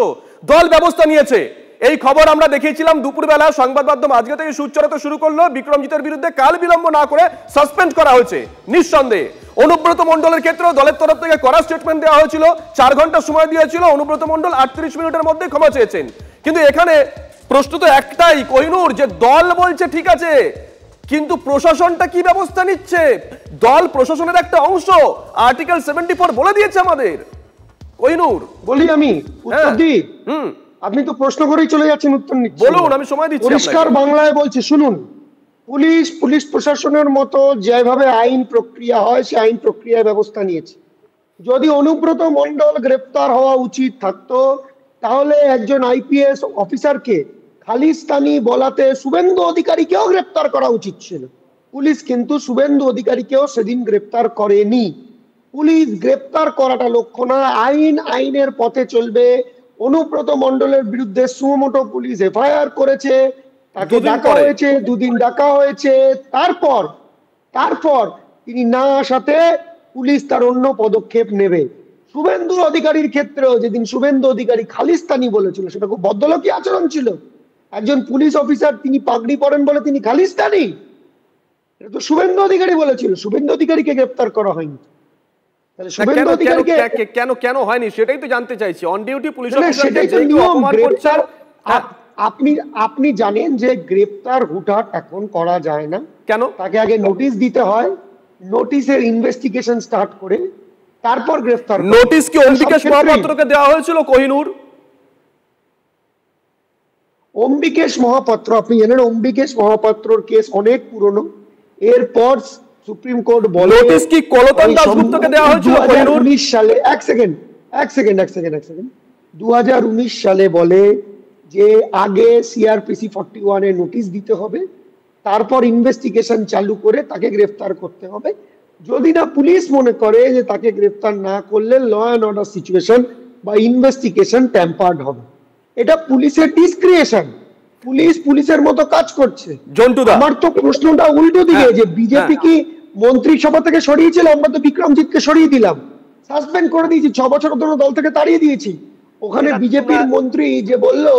দল ব্যবস্থা নিয়েছে। এই খবর আমরা দেখিয়েছিলাম দুপুরবেলা, সংবাদ মাধ্যম আজকে থেকে সুর চড়াতে শুরু করলো, বিক্রমজিতের বিরুদ্ধে কাল বিলম্ব না করে সাসপেন্ড করা হয়েছে নিঃসন্দেহে। অনুব্রত মণ্ডলের ক্ষেত্রেও দলের তরফ থেকে কড়া স্টেটমেন্ট দেওয়া হয়েছিল, 4 ঘন্টা সময় দিয়েছিল, অনুব্রত মণ্ডল 38 মিনিটের মধ্যে ক্ষমা চেয়েছেন। কিন্তু এখানে প্রশ্ন তো একটাই কোহিনুর, যে দল বলছে ঠিক আছে, কিন্তু প্রশাসনটা কি ব্যবস্থা নিচ্ছে? দল প্রশাসনের একটা অংশ, আর্টিকেল 74 বলে দিয়েছে আমাদের। কোহিনুর বলি আমি উত্তর দিই, আপনি তো প্রশ্ন করেই চলে যাচ্ছেন, উত্তর নিচ্ছেন। বলুন, আমি সময় দিচ্ছি। পরিষ্কার বাংলায় বলছি শুনুন, পুলিশ প্রশাসনের মতো যেভাবে আইন প্রক্রিয়া হয় সে আইন প্রক্রিয়ায় ব্যবস্থা নিয়েছে। যদি অনুব্রত মণ্ডল গ্রেপ্তার হওয়া উচিত থাকতো তাহলে একজন আইপিএস অফিসারকে খালিস্তানি বলাতে শুভেন্দু অধিকারীকেও গ্রেপ্তার করা উচিত ছিল। পুলিশ কিন্তু শুভেন্দু অধিকারীকেও সেদিন গ্রেপ্তার করেনি। পুলিশ গ্রেপ্তার করাটা লক্ষ্য না, আইনের পথে চলবে। অনুব্রত মণ্ডলের বিরুদ্ধে সুমোটো পুলিশ এফআইআর করেছে, তাকে ডাকা হয়েছে, 2 দিন ডাকা হয়েছে, তারপর তিনি না আসাতে পুলিশ তার অন্য পদক্ষেপ নেবে। শুভেন্দু অধিকারীর ক্ষেত্রেও যেদিন শুভেন্দু অধিকারী খালিস্তানি বলেছিল সেটা খুব ভদ্রলোকী আচরণ ছিল। একজন পুলিশ অফিসার তিনি পাগড়ি পরেন বলে তিনি খালিস্তানি, এটা তো শুভেন্দু অধিকারী বলেছিল, শুভেন্দু অধিকারীকে গ্রেপ্তার করা হয়নি। তাহলে শুভেন্দু অধিকারীকে কেন হয়নি সেটাই তো জানতে চাইছি। অন ডিউটি পুলিশ অফিসার আপনি জানেন যে গ্রেপ্তার হুটহাট এখন করা যায় না। কেন? তাকে আগে নোটিশ দিতে হয়, নোটিশের ইনভেস্টিগেশন স্টার্ট করে তারপর গ্রেফতার। নোটিশ কি অম্বিকেশ মহাপাত্রকে দেওয়া হয়েছিল কোহিনুর? অম্বিকেশ মহাপাত্র, আপনি জানেন অম্বিকেশ মহাপাত্রর কেস অনেক পুরনো, এরপর সুপ্রিম কোর্ট বলে নোটিশ কি কলতান দাশগুপ্তকে দেওয়া হয়েছিল কোহিনুর? 2019 সালে এক সেকেন্ড 2019 সালে বলে যে আগে সিআরপিসি 41 এ নোটিশ দিতে হবে, তারপর ইনভেস্টিগেশন চালু করে তাকে গ্রেফতার করতে হবে। যদি না পুলিশ মনে করে যে তাকে গ্রেফতার না করলে ল অ্যান্ড অর্ডার সিচুয়েশন বা ইনভেস্টিগেশন ট্যাম্পার্ড হবে, এটা পুলিশের ডিসক্রিয়েশন। পুলিশের মতো কাজ করছে। আমার তো প্রশ্নটা উল্টো দিকে, যে বিজেপি কি মন্ত্রিসভা থেকে সরিয়েছিল? আমরা তো বিক্রমজিৎকে সরিয়ে দিলাম, সাসপেন্ড করে দিয়েছি, 6 বছর ধরে দল থেকে তাড়িয়ে দিয়েছি। ওখানে বিজেপির মন্ত্রী যে বললো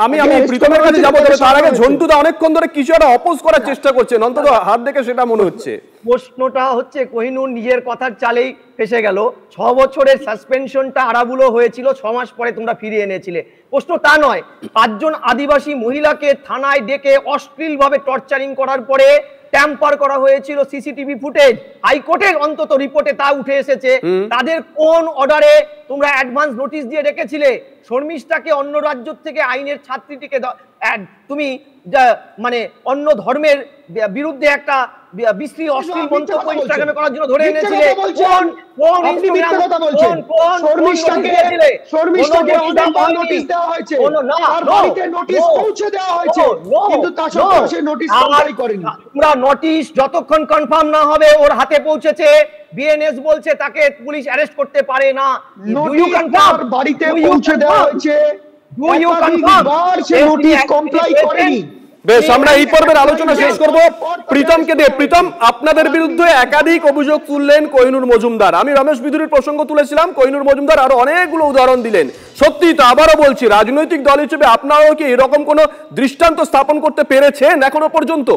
আমি প্রীতমের কাছে যাবো, তার আগে ঝন্টুদা অনেকক্ষণ ধরে কিছু একটা অপোজ করার চেষ্টা করছেন, অন্তত হাত দেখে সেটা মনে হচ্ছে। প্রশ্নটা হচ্ছে কোহিনুর নিজের কথার চালেই ফেসে গেল। 6 বছরের সাসপেনশনটা আরাবুলো হয়েছিল, 6 মাস পরে তোমরা ফিরিয়ে এনেছিলে। প্রশ্ন তা নয়, 5 জন আদিবাসী মহিলাকে থানায় ডেকে অশ্লীলভাবে টর্চারিং করার পরে ট্যাম্পার করা হয়েছিল সিসিটিভি ফুটেজ, হাইকোর্টের অন্তত রিপোর্টে তা উঠে এসেছে। তাদের কোন অর্ডারে তোমরা অ্যাডভান্স নোটিশ দিয়ে রেখেছিলে? শর্মিষ্ঠাকে অন্য রাজ্য থেকে আইনের ছাত্রীটিকে তুমি মানে অন্য ধর্মের বিরুদ্ধে একটা বিশ্রী অশ্লীল মন্তব্য ইনস্টাগ্রামে করার জন্য ধরে এনেছিলে। তোমরা নোটিশ যতক্ষণ কনফার্ম না হবে ওর হাতে পৌঁছেছে, বিএনএস বলছে তাকে পুলিশ অ্যারেস্ট করতে পারে না, বাড়িতে পৌঁছে দেওয়া হয়েছে, বেশ, আমরা এই পর্বের আলোচনা শেষ করব। প্রীতমকে দিয়ে, প্রীতম আপনাদের বিরুদ্ধে একাধিক অভিযোগ তুললেন কোহিনুর মজুমদার। আমি রমেশ বিধুরীর প্রসঙ্গ তুলেছিলাম, কোহিনুর মজুমদার আরো অনেকগুলো উদাহরণ দিলেন। সত্যি তো আবারও বলছি, রাজনৈতিক দল হিসেবে আপনারাও কি এরকম কোন দৃষ্টান্ত স্থাপন করতে পেরেছেন এখনো পর্যন্ত?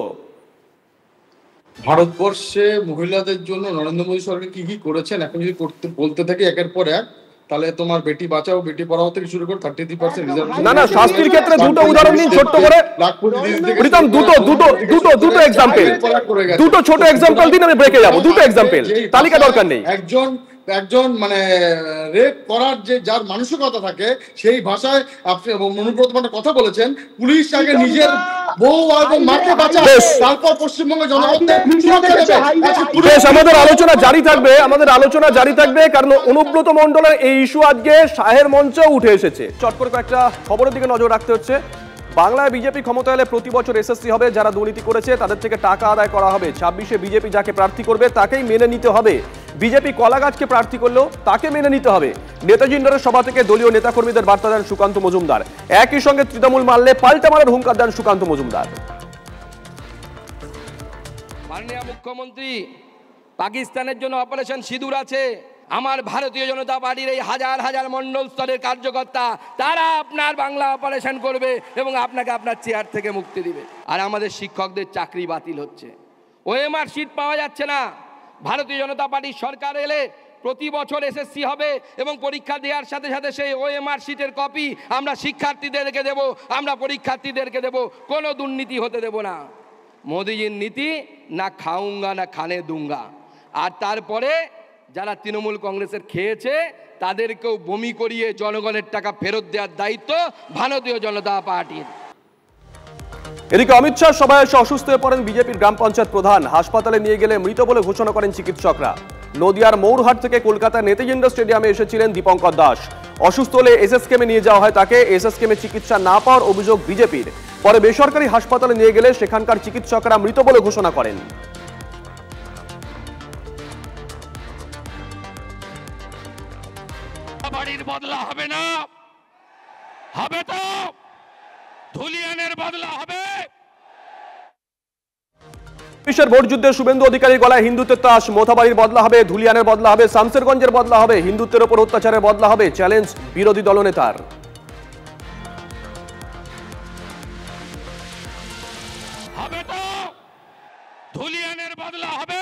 ভারতবর্ষে মহিলাদের জন্য নরেন্দ্র মোদী সরকার কি কি করেছেন এখন যদি বলতে থাকি একের পর এক, তাহলে তোমার বেটি বাঁচাও বেটি পড়াও থেকে শুরু করে 33% রিজার্ভেশন। না শাস্তির ক্ষেত্রে দুটো উদাহরণ দিন ছোট্ট করে। প্রীতম দুটো এক্সাম্পল, দুটো ছোট এক্সাম্পল দিন, আমি ব্রেকে যাব। দুটো এক্সাম্পল, তালিকা দরকার নেই। একজন মানে রেপ করার যে যার মানসিকতা থাকে সেই ভাষায় আপনি অনুব্রত একটা কথা বলেছেন, পুলিশ আগে নিজের বউ এবং মাকে বাঁচায়, তারপর পশ্চিমবঙ্গের জনগণদের সুরক্ষা দেবে। আমাদের আলোচনা জারি থাকবে কারণ অনুব্রত মণ্ডলের এই ইস্যু আজকে শাহের মঞ্চে উঠে এসেছে। চট করে কয়েকটা খবরের দিকে নজর রাখতে হচ্ছে। বাংলায় বিজেপি ক্ষমতা এলে প্রতি বছর এসএসসি হবে, যারা দুর্নীতি করেছে তাদের থেকে টাকা আদায় করা হবে। 26-এ বিজেপি যাকে প্রার্থী করবে তাকেই মেনে নিতে হবে। বিজেপি কলাগাছকে প্রার্থী করলেও তাকে মেনে নিতে হবে। নেতাজি ইন্ডোরের সভা থেকে দলীয় নেতাকর্মীদের বার্তা দেন সুকান্ত মজুমদার। একই সঙ্গে তৃণমূল মারলে পাল্টা মারার হুঙ্কার দেন সুকান্ত মজুমদার। মাননীয় মুখ্যমন্ত্রী, পাকিস্তানের জন্য অপারেশন সিঁদুর আছে। আমার ভারতীয় জনতা পার্টির এই হাজার হাজার মণ্ডল স্তরের কার্যকর্তা, তারা আপনার বাংলা অপারেশন করবে এবং আপনাকে আপনার চেয়ার থেকে মুক্তি দিবে। আর আমাদের শিক্ষকদের চাকরি বাতিল হচ্ছে, ওএমআর সিট পাওয়া যাচ্ছে না। ভারতীয় জনতা পার্টির সরকার এলে প্রতি বছর এসএসসি হবে এবং পরীক্ষা দেওয়ার সাথে সাথে সেই ওএমআর সিটের কপি আমরা শিক্ষার্থীদেরকে দেব, আমরা পরীক্ষার্থীদেরকে দেব, কোনো দুর্নীতি হতে দেব না। মোদিজির নীতি না খাউঙ্গা না খানে দুঙ্গা। আর তারপরে যারা তৃণমূল কংগ্রেসের খেয়েছে তাদেরকেও বমি করিয়ে জনগণের টাকা ফেরত দেওয়ার দায়িত্ব ভারতীয় জনতা পার্টির। এদিকে অমিত শাহ সভায় এসে অসুস্থ হয়ে পড়েন বিজেপির গ্রাম পঞ্চায়েত প্রধান। হাসপাতালে নিয়ে গেলে মৃত বলে ঘোষণা করেন চিকিৎসকরা। নদিয়ার মৌরহাট থেকে কলকাতার নেতাজি ইন্ডোর স্টেডিয়ামে এসেছিলেন দীপঙ্কর দাস। অসুস্থ হলে এসএসকেমে নিয়ে যাওয়া হয় তাকে। এসএসকেমে চিকিৎসা না পাওয়ার অভিযোগ বিজেপির। পরে বেসরকারি হাসপাতালে নিয়ে গেলে সেখানকার চিকিৎসকরা মৃত বলে ঘোষণা করেন। বাড়ির বদলা হবে না, হবে তো ধুলিয়ানের বদলা হবে। ভোট যুদ্ধে শুভেন্দু অধিকারীর গলায় হিন্দুত্বের তাস। মোথাবাড়ির বদলা হবে, ধুলিয়ানের বদলা হবে, শামসেরগঞ্জের বদলা হবে, হিন্দুত্বের উপর অত্যাচারের বদলা হবে, চ্যালেঞ্জ বিরোধী দলনেতার। হবে তো ধুলিয়ানের বদলা হবে,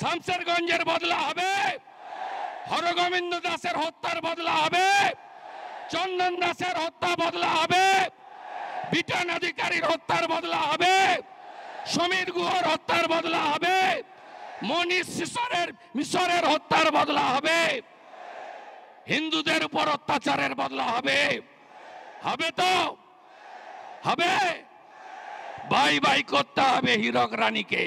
শামসেরগঞ্জের বদলা হবে, হরগোবিন্দ দাসের হত্যার বদলা হবে, চন্দন দাসের হত্যা বদলা হবে, বিটান অধিকারীর হত্যার বদলা হবে, সমীর গুহর হত্যার বদলা হবে, মনীষ মিশরের হত্যার বদলা হবে, হিন্দুদের উপর অত্যাচারের বদলা হবে। হবে তো হবে, বাই বাই করতে হবে হীরক রানীকে।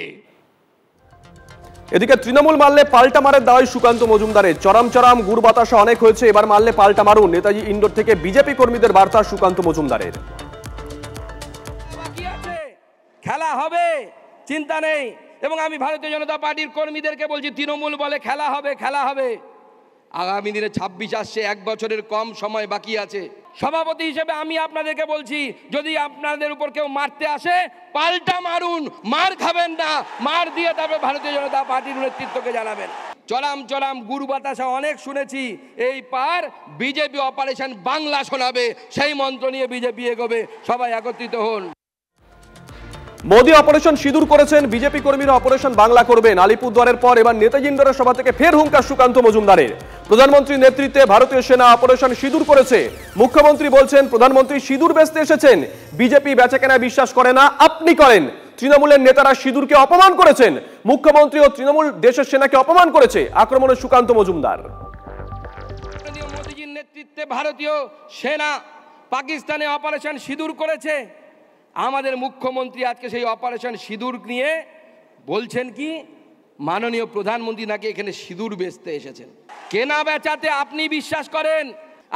এদিকে তৃণমূল মারলে পাল্টা মারের দাওয়াই সুকান্ত মজুমদারের। চরম চরম গুড় বাতাসা অনেক হয়েছে, এবার মারলে পাল্টা মারুন। নেতাজি ইন্ডোর থেকে বিজেপি কর্মীদের বার্তা সুকান্ত মজুমদারের। খেলা হবে, চিন্তা নেই। এবং আমি ভারতীয় জনতা পার্টির কর্মীদেরকে বলছি, তৃণমূল বলে খেলা হবে, খেলা হবে। আগামী দিনে 26 আসছে, 1 বছরের কম সময় বাকি আছে। সভাপতি হিসেবে আমি আপনাদেরকে বলছি, যদি আপনাদের উপর কেউ মারতে আসে পাল্টা মারুন, মার খাবেন না। মার দিয়ে তারপরে ভারতীয় জনতা পার্টির নেতৃত্বকে জানাবেন। চলাম চলাম গুড় বাতাসা অনেক শুনেছি, এই পার বিজেপি অপারেশন বাংলা শোনাবে, সেই মন্ত্র নিয়ে বিজেপি এগোবে। সবাই একত্রিত হন। মোদি অপারেশন সিঁদুর করেছেন, বিজেপি কর্মীরা অপারেশন বাংলা করবেন। আলিপুরদুয়ারের পর এবার নেতাজি ইন্ডোরের সভা থেকে ফের হুঙ্কার সুকান্ত মজুমদারের। প্রধানমন্ত্রীর নেতৃত্বে ভারতীয় সেনা অপারেশন সিঁদুর করেছে। মুখ্যমন্ত্রী বলছেন প্রধানমন্ত্রী সিঁদুর বেচতে এসেছেন। বিজেপি বেচাকেনা বিশ্বাস করে না, আপনি করেন। তৃণমূলের নেতারা সিঁদুরকে অপমান করেছেন। মুখ্যমন্ত্রী ও তৃণমূল দেশের সেনাকে অপমান করেছে। আক্রমণে সুকান্ত মজুমদার। মোদিজির নেতৃত্বে ভারতীয় সেনা পাকিস্তানে অপারেশন সিঁদুর করেছে। আমাদের মুখ্যমন্ত্রী আজকে সেই অপারেশন সিঁদুর নিয়ে বলছেন কি মাননীয় প্রধানমন্ত্রী নাকি এখানে সিঁদুর বেচতে এসেছেন। কেনা বেচাতে আপনি বিশ্বাস করেন?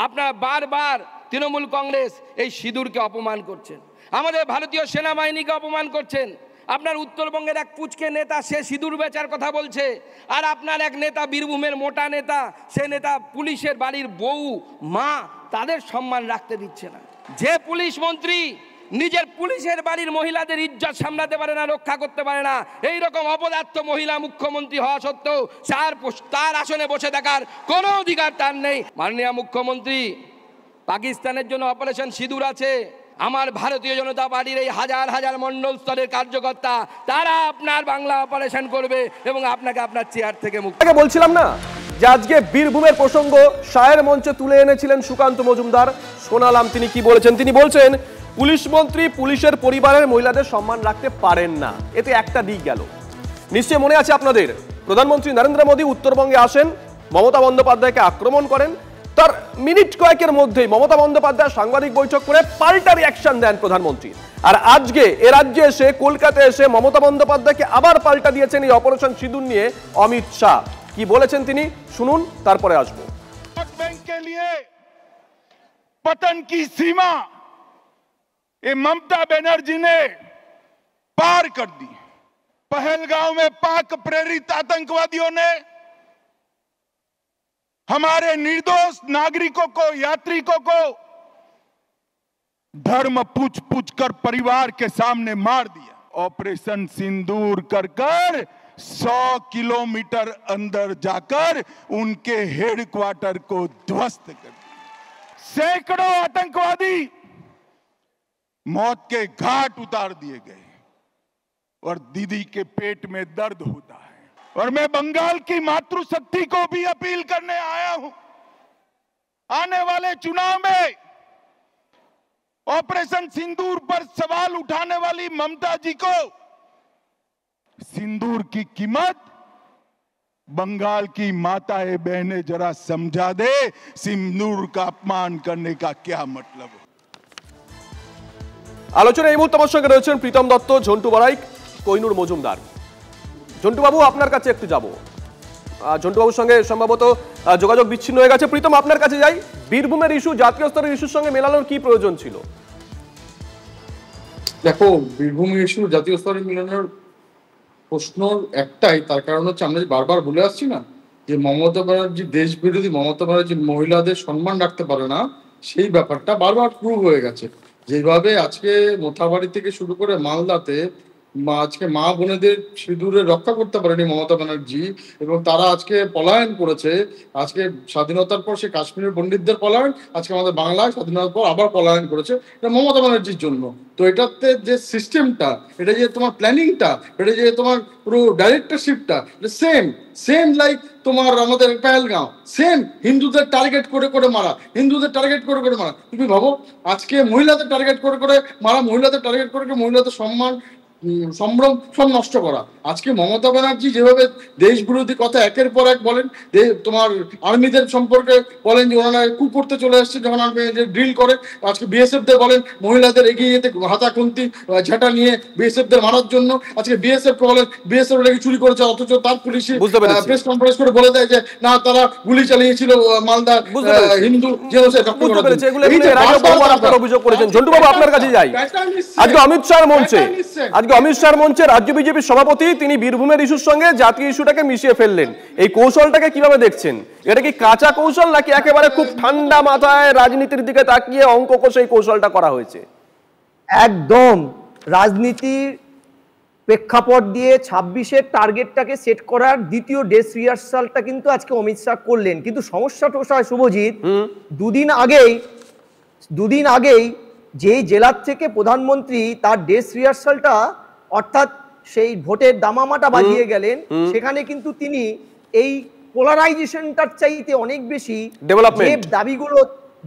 আপনারা বারবার তৃণমূল কংগ্রেস এই সিঁদুরকে অপমান করছেন, আমাদের ভারতীয় সেনাবাহিনীকে অপমান করছেন। আপনার উত্তরবঙ্গের এক পুচকে নেতা, সে সিঁদুর বেচার কথা বলছে। আর আপনার এক নেতা, বীরভূমের মোটা নেতা, সে নেতা পুলিশের বাড়ির বউ মা তাদের সম্মান রাখতে দিচ্ছে না। যে পুলিশ মন্ত্রী নিজের পুলিশের বাড়ির মহিলাদের ইজ্জত সামলাতে পারে না, রক্ষা করতে পারে না, এই রকম অপদার্থ মহিলা মুখ্যমন্ত্রী হওয়া সত্ত্বেও তার আসনে বসে থাকার কোনো অধিকার তার নেই। মাননীয় মুখ্যমন্ত্রী, পাকিস্তানের জন্য অপারেশন সিঁদুর আছে। আমার ভারতীয় জনতা পার্টির এই হাজার হাজার মণ্ডল স্তরের কার্যকর্তা, তারা আপনার বাংলা অপারেশন করবে এবং আপনাকে আপনার চেয়ার থেকে মুক্তি। বলছিলাম না, যে আজকে বীরভূমের প্রসঙ্গ সায়ের মঞ্চে তুলে এনেছিলেন সুকান্ত মজুমদার। শোনালাম তিনি কি বলেছেন। তিনি বলছেন পুলিশ মন্ত্রী পুলিশের পরিবারের মহিলাদের সম্মান রাখতে পারেন না। এতে একটা দিক গেল। নিশ্চয়ই মনে আছে আপনাদের, প্রধানমন্ত্রী নরেন্দ্র মোদী উত্তরবঙ্গে আসেন, মমতা বন্দ্যোপাধ্যায়কে আক্রমণ করেন। তার মিনিট কয়েকের মধ্যেই মমতা বন্দ্যোপাধ্যায় সাংবাদিক বৈঠক করে পাল্টা রিয়াকশন দেন প্রধানমন্ত্রী। আর আজকে এ রাজ্যে এসে কলকাতায় এসে মমতা বন্দ্যোপাধ্যায়কে আবার পাল্টা দিয়েছেন এই অপারেশন সিঁদুর নিয়ে অমিত শাহ। কি বলেছেন তিনি শুনুন, তারপরে আসবো। बैंक के लिए पतन की सीमा ये ममता बनर्जी ने पार कर दी। पहलगांव में पाक प्रेरित आतंकवादियों ने हमारे निर्दोष नागरिकों को, यात्रिकों को धर्म पूछ पूछ कर परिवार के सामने मार दिया। ऑपरेशन सिंदूर कर 100 किलोमीटर अंदर जाकर उनके हेडक्वार्टर को ध्वस्त कर दिया। सैकड़ों आतंकवादी मौत के घाट उतार दिए गए और दीदी के पेट में दर्द होता है। और मैं बंगाल की मातृशक्ति को भी अपील करने आया हूं, आने वाले चुनाव में ऑपरेशन सिंदूर पर सवाल उठाने वाली ममता जी को सिंदूर की कीमत बंगाल की माताएं बहनें जरा समझा दे, सिंदूर का अपमान करने का क्या मतलब है। আলোচনা এই মুহূর্তে আমার সঙ্গে রয়েছেন প্রীতম দত্ত, ঝন্টু বড়াইক, কোহিনুর মজুমদার। ঝন্টু বাবু আপনার কাছে একটু যাব। ঝন্টু বাবুর সঙ্গে সম্ভবত যোগাযোগ বিচ্ছিন্ন হয়ে গেছে। প্রীতম আপনার কাছে যাই। বীরভূমের ইস্যু জাতীয় স্তরের ইস্যুর সঙ্গে মেলানোর কি প্রয়োজন ছিল? দেখো, বীরভূমের ইস্যু জাতীয় স্তরে মেলানোর প্রশ্ন একটাই, তার কারণ হচ্ছে আমরা বারবার বলে আসছি না যে মমতা ব্যানার্জি দেশ বিরোধী, মমতা ব্যানার্জি মহিলাদের সম্মান রাখতে পারে না, সেই ব্যাপারটা বারবার প্রুভ হয়ে গেছে। যেভাবে আজকে মোথাবাড়ি থেকে শুরু করে মালদাতে আজকে মা বোনেদের সিঁদুরে রক্ষা করতে পারেনি মমতা ব্যানার্জি, এবং তারা আজকে পলায়ন করেছে। আজকে স্বাধীনতার পর সে কাশ্মীরের পণ্ডিতদের পলায়ন, আজকে আমাদের বাংলায় স্বাধীনতার পর আবার পলায়ন করেছে, এটা মমতা ব্যানার্জির জন্য। তো এটাতে যে সিস্টেমটা, এটা যে তোমার প্ল্যানিংটা, এটা যে তোমার পুরো ডাইরেক্টরশিপটা, এটা সেম লাইক তোমার আমাদের পেহেলগাঁও, সেম হিন্দুদের টার্গেট করে করে মারা, হিন্দুদের টার্গেট করে করে মারা। তুমি ভাবো আজকে মহিলাদের টার্গেট করে করে মারা, মহিলাদের টার্গেট করে করে মহিলাদের সম্মান সম্ভ্রম সব নষ্ট করা। আজকে মমতা ব্যানার্জি যেভাবে দেশ বিরোধী কথা একের পর এক বলেন, তোমার আর্মিদের সম্পর্কে বলেন যে ওনারা কু করতে চলে আসছে যখন আর্মি ড্রিল করে, আজকে বিএসএফদের বলেন মহিলাদের এগিয়ে যেতে হাতা খুন্তি ঝাঁটা নিয়ে বিএসএফদের মারার জন্য। আজকে বিএসএফ বলেন বিএসএফ লেগে চুরি করেছে, অথচ তার পুলিশে প্রেস কনফারেন্স করে বলে দেয় যে না, তারা গুলি চালিয়েছিল মালদার হিন্দু জেনোসাইড। অভিযোগ করেছেন। ঝন্টু বাবু আপনার কাছে যাই। আজকে অমিত শাহর মঞ্চে অমিত শাহর মঞ্চে রাজ্য বিজেপির সভাপতি তিনি বীরভূমের ইস্যুর সঙ্গে জাতীয় ইস্যুটাকে মিশিয়ে ফেললেন। এই কৌশলটাকে কিভাবে দেখছেন? এটা কি কাঁচা কৌশল নাকি একেবারে খুব ঠান্ডা মাথায় রাজনীতির দিকে তাকিয়ে অঙ্ক কষে এই কৌশলটা করা হয়েছে? একদম রাজনীতির প্রেক্ষাপট দিয়ে 26-এর টার্গেটটাকে সেট করার দ্বিতীয় ডেস রিহার্সালটা কিন্তু আজকে অমিত শাহ করলেন। কিন্তু সমস্যাটা হয় শুভজিৎ, দুদিন আগেই যেই জেলার থেকে প্রধানমন্ত্রী তার ডেস রিহার্সালটা অর্থাৎ সেই ভোটের দামামাটা বাজিয়ে গেলেন, সেখানে কিন্তু তিনি এই পোলারাইজেশনটার চাইতে অনেক বেশি যে দাবিগুলো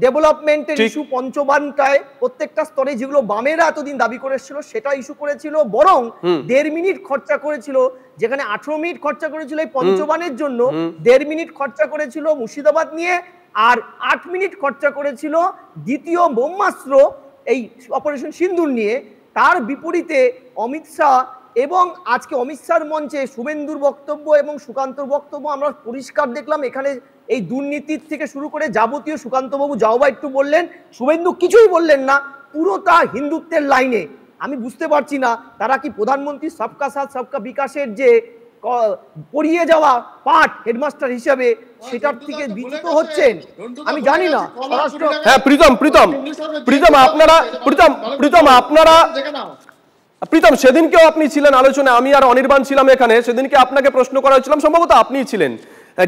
ডেভেলপমেন্টের ইস্যু পঞ্চবানটায় প্রত্যেকটা স্তরে যেগুলো বামেরা এতদিন দাবি করেছিল সেটা ইস্যু করেছিল, বরং 1.5 মিনিট খরচা করেছিল, যেখানে 18 মিনিট খরচা করেছিল এই পঞ্চবানের জন্য, 1.5 মিনিট খরচা করেছিল মুর্শিদাবাদ নিয়ে, আর 8 মিনিট খরচা করেছিল দ্বিতীয় ব্রহ্মাস্ত্র এই অপারেশন সিন্দুর নিয়ে। তার বিপরীতে অমিত শাহ এবং আজকে অমিত শাহর মঞ্চে শুভেন্দুর বক্তব্য এবং সুকান্তর বক্তব্য আমরা পরিষ্কার দেখলাম। এখানে এই দুর্নীতির থেকে শুরু করে যাবতীয় সুকান্তবাবু যাও বা একটু বললেন, শুভেন্দু কিছুই বললেন না, পুরোটা হিন্দুত্বের লাইনে। আমি বুঝতে পারছি না তারা কি প্রধানমন্ত্রী সবকা সাথ সবকা বিকাশের যে পড়িয়ে যাওয়া পাঠ হেডমাস্টার হিসেবে সেটার থেকে বিচ্যুত হচ্ছেন, আমি জানি না। হ্যাঁ প্রীতম সেদিনকেও আপনি ছিলেন আলোচনায়, আমি আর অনির্বাণ ছিলাম এখানে। সেদিনকে আপনাকে প্রশ্ন করা হয়েছিলাম, সম্ভবত আপনিই ছিলেন,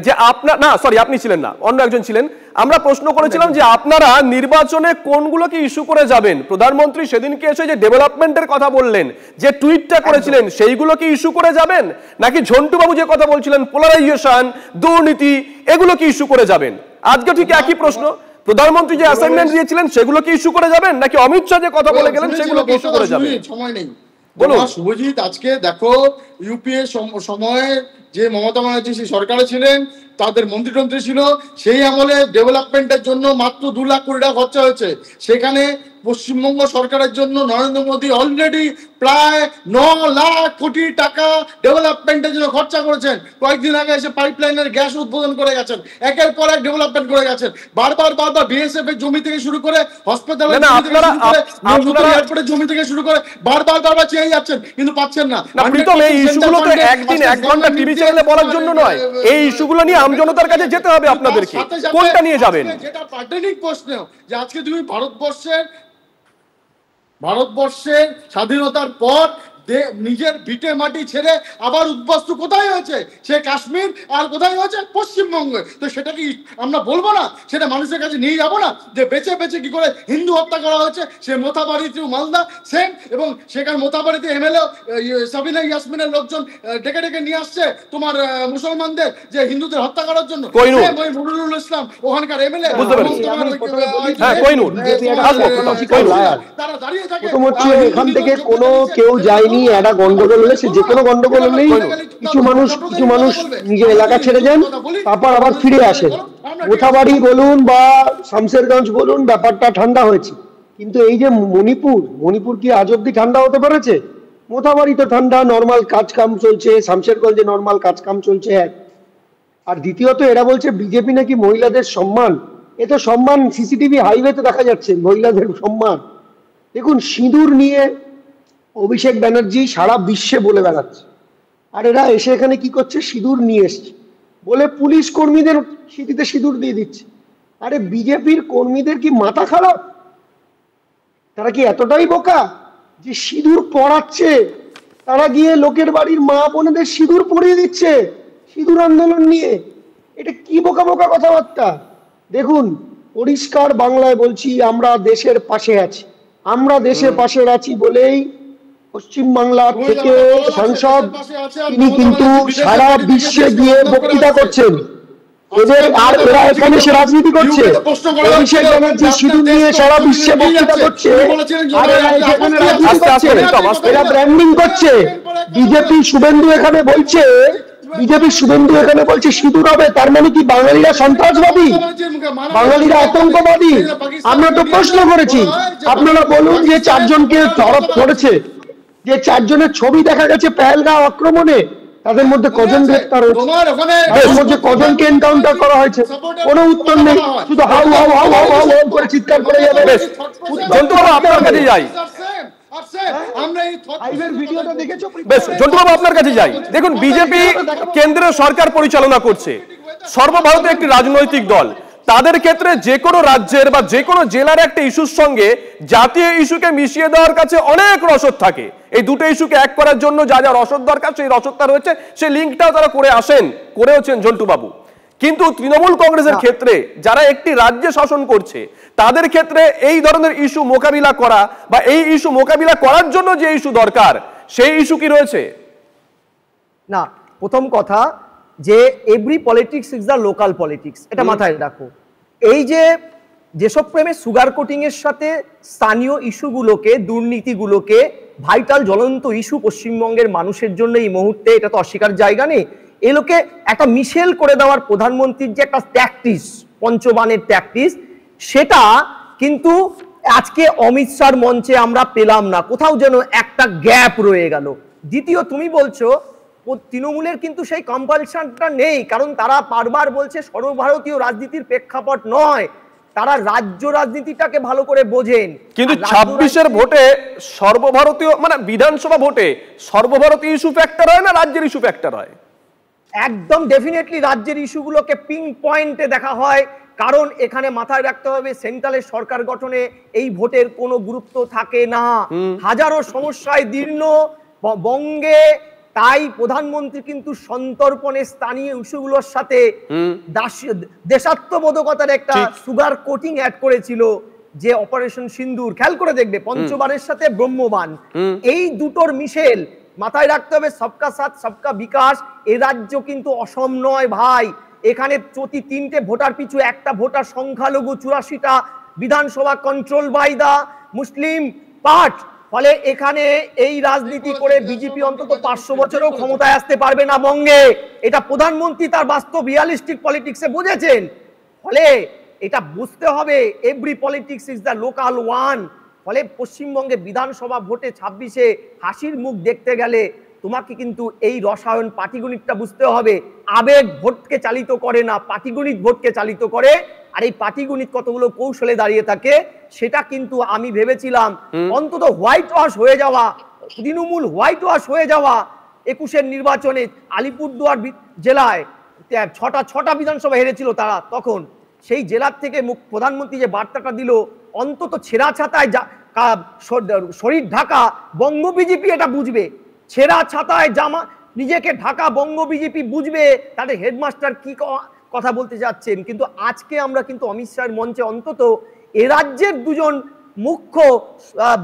যে আপনার না সরি আপনি ছিলেন না, অন্য একজন ছিলেন। আমরা প্রশ্ন করেছিলাম যে আপনারা নির্বাচনে কোনগুলোকে ইস্যু করে যাবেন। প্রধানমন্ত্রী সেদিনকে এসে যে ডেভেলপমেন্টের কথা বললেন, যে টুইটটা করেছিলেন, সেইগুলোকে ইস্যু করে যাবেন, নাকি ঝন্টু বাবু যে কথা বলছিলেন পোলারাইজেশন, দুর্নীতি, এগুলো কি ইস্যু করে যাবেন? আজকে ঠিক একই প্রশ্ন, প্রধানমন্ত্রী যে অ্যাসাইনমেন্ট দিয়েছিলেন সেগুলো কি ইস্যু করে যাবেন, নাকি অমিত শাহ যে কথা বলে গেলেন সেগুলো কি ইস্যু করে যাবেন? সময় নেই বলুন শুভজিৎ, আজকে দেখো ইউপিএ সময়ে যে মমতা ব্যানার্জি সেই সরকারে ছিলেন, তাদের মন্ত্রী ছিল, সেই আমলে ডেভেলপমেন্টের জন্য মাত্র 2 লাখ কোটি টাকা খরচা হয়েছে। সেখানে পশ্চিমবঙ্গ সরকারের জন্য নরেন্দ্র মোদী অলরেডি প্রায় 9 লাখ কোটি টাকা ডেভেলপমেন্টের জন্য খরচা করেছেন। কয়েকদিন আগে এসে পাইপলাইনের গ্যাস উদ্বোধন করে গেছেন, একের পর এক ডেভেলপমেন্ট করে গেছেন। বারবার বিএসএফ এর জমি থেকে শুরু করে হসপিটালের জমি থেকে শুরু করে এয়ারপোর্টের জমি থেকে শুরু করে বারবার চেয়ে যাচ্ছেন, কিন্তু পাচ্ছেন না। প্রীতম, এই ইস্যুগুলো তো একদিন 1 ঘন্টা টিভি চ্যানেলে বলার জন্য নয়, এই ইস্যুগুলো নিয়ে আমজনতার কাছে যেতে হবে আপনাদেরকে। কোনটা নিয়ে যাবেন? যেটা প্যাটার্নিক প্রশ্ন, যে আজকে তুমি ভারতবর্ষের স্বাধীনতার পর নিজের ভিটে মাটি ছেড়ে আবার উদ্বাস্তু কোথায় হয়েছে? সে কাশ্মীর, আর কোথায় হয়েছে? পশ্চিমবঙ্গে। তো সেটা কি আমরা বলবো না? সেটা মানুষের কাছে নিয়ে যাবো না? যে বেঁচে বেঁচে কি করে হিন্দু হত্যা করা হয়েছে, সে মোথাবাড়ি টু মালদা সেম, এবং সেখানে মোথাবাড়িতে এমএলএ সাবিনা ইয়াসমিনের লোকজন ডেকে ডেকে নিয়ে আসছে তোমার মুসলমানদের যে হিন্দুদের হত্যা করার জন্য। মনিরুল ইসলাম ওখানকার এমএলএ, তারা দাঁড়িয়ে থাকে। এখান থেকে কোনো কেউ যায়নি, একটা গন্ডগোল হলে সে যে কোনো গন্ডগোল হলেই কিছু মানুষ নিজের এলাকা ছেড়ে যান, তারপর আবার ফিরে আসেন। মোথাবাড়ি বলুন বা শামশেরগঞ্জ বলুন, ব্যাপারটা ঠান্ডা হয়েছে। কিন্তু এই যে মণিপুর কি আজ অব্দি ঠান্ডা হতে পেরেছে? মোথাবাড়ি তো ঠান্ডা, নর্মাল কাজ কাম চলছে, শামশেরগঞ্জে নর্মাল কাজ কাম চলছে। আর দ্বিতীয়ত এরা বলছে বিজেপি নাকি মহিলাদের সম্মান। এ তো সম্মান সিসিটিভি হাইওয়েতে দেখা যাচ্ছে, মহিলাদের সম্মান। দেখুন, সিঁদুর নিয়ে অভিষেক ব্যানার্জি সারা বিশ্বে বলে বেড়াচ্ছে, আর এরা এসে এখানে কি করছে? সিঁদুর নিয়ে এসছে বলে পুলিশ কর্মীদের সিঁথিতে সিঁদুর দিয়ে দিচ্ছে। আরে বিজেপির কর্মীদের কি মাথা খারাপ? তারা কি এতটাই বোকা যে সিঁদুর পরাচ্ছে? তারা গিয়ে লোকের বাড়ির মা বোনেদের সিঁদুর পরিয়ে দিচ্ছে সিঁদুর আন্দোলন নিয়ে। এটা কি বোকা বোকা কথাবার্তা? দেখুন, পরিষ্কার বাংলায় বলছি, আমরা দেশের পাশে আছি। আমরা দেশের পাশে আছি বলেই পশ্চিমবাংলা থেকে সাংসদ তিনি কিন্তু সারা বিশ্বে গিয়ে বক্তৃতা করছেন। এরা এখানে সে রাজনীতি করছে, অভিষেক ব্যানার্জি সিঁদুর নিয়ে সারা বিশ্বে বক্তৃতা করছে, আর এরা এখানে রাজনীতি করছে, এরা ব্র্যান্ডিং করছে। বিজেপি শুভেন্দু এখানে বলছে সিঁদুর হবে, তার মানে কি বাঙালিরা সন্ত্রাসবাদী, বাঙালিরা আতঙ্কবাদী? আমরা তো প্রশ্ন করেছি, আপনারা বলুন যে 4 জনকে ধরা পড়েছে, যে 4 জনের ছবি দেখা গেছে পেহেলগাঁও আক্রমণে, তাদের মধ্যে কজন গ্রেফতার হয়েছে, তাদের মধ্যে কজনকে এনকাউন্টার করা হয়েছে? কোনো উত্তর নেই, শুধু how how how how how করে চিৎকার করে যাবে। আপনার কাছে যাই, আপনার কাছে যাই। দেখুন, বিজেপি কেন্দ্রীয় সরকার পরিচালনা করছে, সর্বভারতীয় একটি রাজনৈতিক দল। তাদের ক্ষেত্রে যে কোনো রাজ্যের বা যে কোনো জেলার একটা ইস্যুর সঙ্গে জাতীয় ইস্যুকে মিশিয়ে দেওয়ার কাছে অনেক রসদ থাকে। এই দুটো ইস্যুকে এক করার জন্য যা যা রসদ দরকার, সেই রসদটা রয়েছে, সেই লিঙ্কটাও তারা করেওছেন ঝন্টু বাবু। কিন্তু তৃণমূল কংগ্রেসের ক্ষেত্রে, যারা একটি রাজ্যে শাসন করছে, তাদের ক্ষেত্রে এই ধরনের ইস্যু মোকাবিলা করা বা এই ইস্যু মোকাবিলা করার জন্য যে ইস্যু দরকার, সেই ইস্যু কি রয়েছে? না, প্রথম কথা যে every politics is the local politics, এটা মাথায় রাখো। এই যে দেশপ্রেমে সুগার কোটিং এর সাথে স্থানীয় ইস্যুগুলোকে, দুর্নীতিগুলোকে ভাইটাল জ্বলন্ত ইস্যু পশ্চিমবঙ্গের মানুষের জন্য এই মুহূর্তে, এটা তো অস্বীকার জায়গা নেই, এগুলোকে একটা মিশেল করে দেওয়ার প্রধানমন্ত্রীর যে একটা ট্যাকটিস, পঞ্চবানের ট্যাকটিস, সেটা কিন্তু আজকে অমিত শাহর মঞ্চে আমরা পেলাম না, কোথাও যেন একটা গ্যাপ রয়ে গেল। দ্বিতীয়, তুমি বলছো তৃণমূলের কিন্তু সেই কম্পালশনটা নেই, কারণ তারা বারবার বলছে সর্বভারতীয় রাজনীতির প্রেক্ষাপট নয়, তারা রাজ্য রাজনীতিটাকে ভালো করে বোঝেন। কিন্তু 26-এর ভোটে সর্বভারতীয়, মানে বিধানসভা ভোটে সর্বভারতীয় ইস্যু ফ্যাক্টর হয় না রাজ্যের ইস্যু ফ্যাক্টর হয়? একদম ডেফিনেটলি রাজ্যের ইস্যুগুলোকে পিং পয়েন্টে দেখা হয়, কারণ এখানে মাথায় রাখতে হবে সেন্ট্রালের সরকার গঠনে এই ভোটের কোনো গুরুত্ব থাকে না। হাজারো সমস্যায় দীর্ণ বঙ্গে, তাই প্রধানমন্ত্রী কিন্তু সন্তর্পণে স্থানীয় ইস্যুগুলোর সাথে দেশাত্মবোধকতার একটা সুগার কোটিং অ্যাড করেছিল, যে অপারেশন সিন্দুর। খেয়াল করে দেখবে, পঞ্চবানের সাথে ব্রহ্মবান, এই দুটোর মিশেল মাথায় রাখতে হবে সবকা সাথ সবকা বিকাশ। এ রাজ্য কিন্তু অসম নয় ভাই, এখানে প্রতি 3টে ভোটার পিছু একটা ভোটার সংখ্যালঘু, 84টা বিধানসভা control by the Muslim part. ফলে এখানে এই রাজনীতি করে বিজেপি অন্তত 500 বছরেও ক্ষমতায় আসতে পারবে না বঙ্গে। এটা প্রধানমন্ত্রী তার বাস্তব রিয়ালিস্টিক পলিটিক্সে বুঝেছেন। ফলে এটা বুঝতে হবে every politics is the local one. ফলে পশ্চিমবঙ্গে বিধানসভা ভোটে 26-এ হাসির মুখ দেখতে গেলে তোমাকে কিন্তু এই রসায়ন পাটিগণিতটা বুঝতে হবে। আবেগ ভোটকে চালিত করে না, পাটিগণিত ভোটকে চালিত করে। আর এই পাটিগণিত কতগুলো কৌশলে দাঁড়িয়ে থাকে সেটা কিন্তু আমি ভেবেছিলাম অন্তত হোয়াইট ওয়াশ হয়ে যাওয়া, তৃণমূল হোয়াইট ওয়াশ হয়ে যাওয়া 21-এর নির্বাচনে আলিপুরদুয়ার জেলায় 6টা বিধানসভা হেরেছিল তারা তখন। সেই জেলার থেকে প্রধানমন্ত্রী যে বার্তাটা দিল, অন্তত ছেঁড়া ছাতায় শরীর ঢাকা বঙ্গ বিজেপি এটা বুঝবে, ছেঁড়া ছাতায় জামা নিজেকে ঢাকা বঙ্গ বিজেপি বুঝবে তাদের হেডমাস্টার কি কথা বলতে যাচ্ছেন। কিন্তু আজকে আমরা কিন্তু অমিত শাহের মঞ্চে অন্তত এ রাজ্যের দুজন মুখ্য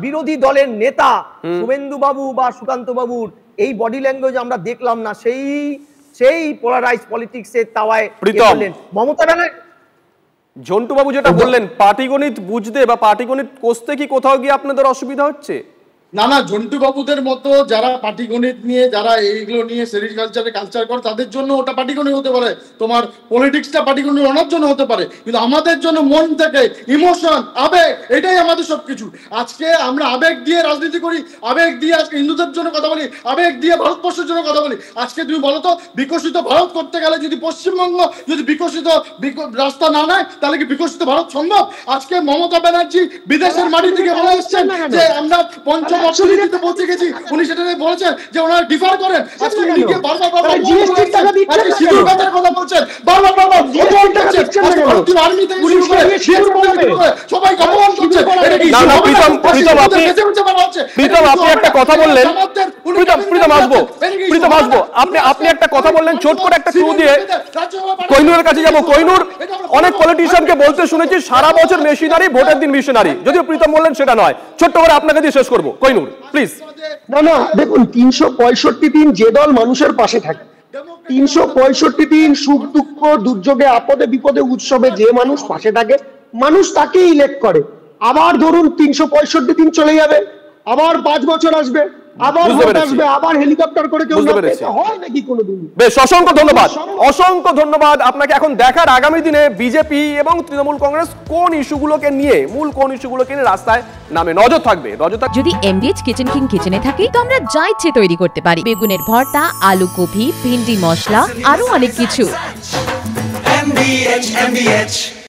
বিরোধী দলের নেতা শুভেন্দু বাবু বা সুকান্ত বাবুর এই বডি ল্যাঙ্গুয়েজ আমরা দেখলাম না। সেই পোলারাইজ পলিটিক্সের তাওয়ায় মমতা ব্যানার্জি ঝন্টু বাবু যেটা বললেন, পাটিগণিত বুঝতে বা পাটিগণিত কষতে কি কোথাও গিয়ে আপনাদের অসুবিধা হচ্ছে? না না, ঝন্টু বাবুদের মতো যারা পাটিগণিত নিয়ে, যারা এইগুলো নিয়ে সেরিকালচারে কালচার করে, তাদের জন্য ওটা পাটিগণিত হতে পারে, তোমার পলিটিক্সটা পাটিগণিত ওনার জন্য হতে পারে, কিন্তু আমাদের জন্য মন থেকে ইমোশন, আবেগ, এটাই আমাদের সবকিছু। আজকে আমরা আবেগ দিয়ে রাজনীতি করি, আবেগ দিয়ে আজকে হিন্দুদের জন্য কথা বলি, আবেগ দিয়ে ভারতবর্ষের জন্য কথা বলি। আজকে তুমি বলো তো, বিকশিত ভারত করতে গেলে যদি পশ্চিমবঙ্গ যদি বিকশিত রাস্তা না নেয় তাহলে কি বিকশিত ভারত সম্ভব? আজকে মমতা ব্যানার্জি বিদেশের মাটি থেকে বলে এসছেন যে আমরা পঞ্চম অর্থনীতিতে পৌঁছে গেছি, উনি সেটা বলেছেন যে ওনারা ডিফার করেন। আজকে উনি কি বারবার সিঁদুর গাছের কথা বলছেন, বারবার আর্মি থেকে শুরু করে সবাইকে অপমান করছেন। প্রীতম আপনি একটা কথা বললেন, প্রীতম আসবো, আপনি একটা কথা বললেন ছোট করে একটা ক্লু দিয়ে। কোহিনুরের কাছে যাবো। কোহিনুর, অনেক পলিটিশিয়ানকে বলতে শুনেছি সারা বছর মেশিনারি, ভোটের দিন মিশনারি, যদিও প্রীতম বললেন সেটা নয়। ছোট্ট করে আপনাকে দিয়ে শেষ করবো। কোহিনুর প্লিজ। না দেখুন, 365 দিন যে দল মানুষের পাশে থাকে, 365 দিন সুখ দুঃখ দুর্যোগে আপদে বিপদে উৎসবে যে মানুষ পাশে থাকে, মানুষ তাকে ইলেক্ট করে। আবার ধরুন 365 দিন চলে যাবে, আবার 5 বছর আসবে, আবার ভোট আসবে, আবার হেলিকপ্টার করে কেউ হয় নাকি কোনোদিন? বেশ, অসংখ্য ধন্যবাদ, অসংখ্য ধন্যবাদ আপনাকে। এখন দেখার আগামী দিনে বিজেপি এবং তৃণমূল কংগ্রেস কোন ইস্যুগুলোকে নিয়ে, মূল কোন ইস্যুগুলোকে নিয়ে রাস্তায় নামে। নজর থাকবে। যদি এমডিএইচ কিচেন কিং কিচেনে থাকি তো আমরা যা ইচ্ছে তৈরি করতে পারি। বেগুনের ভর্তা, আলু কপি, ভিন্ডি মশলা, আরো অনেক কিছু। MDH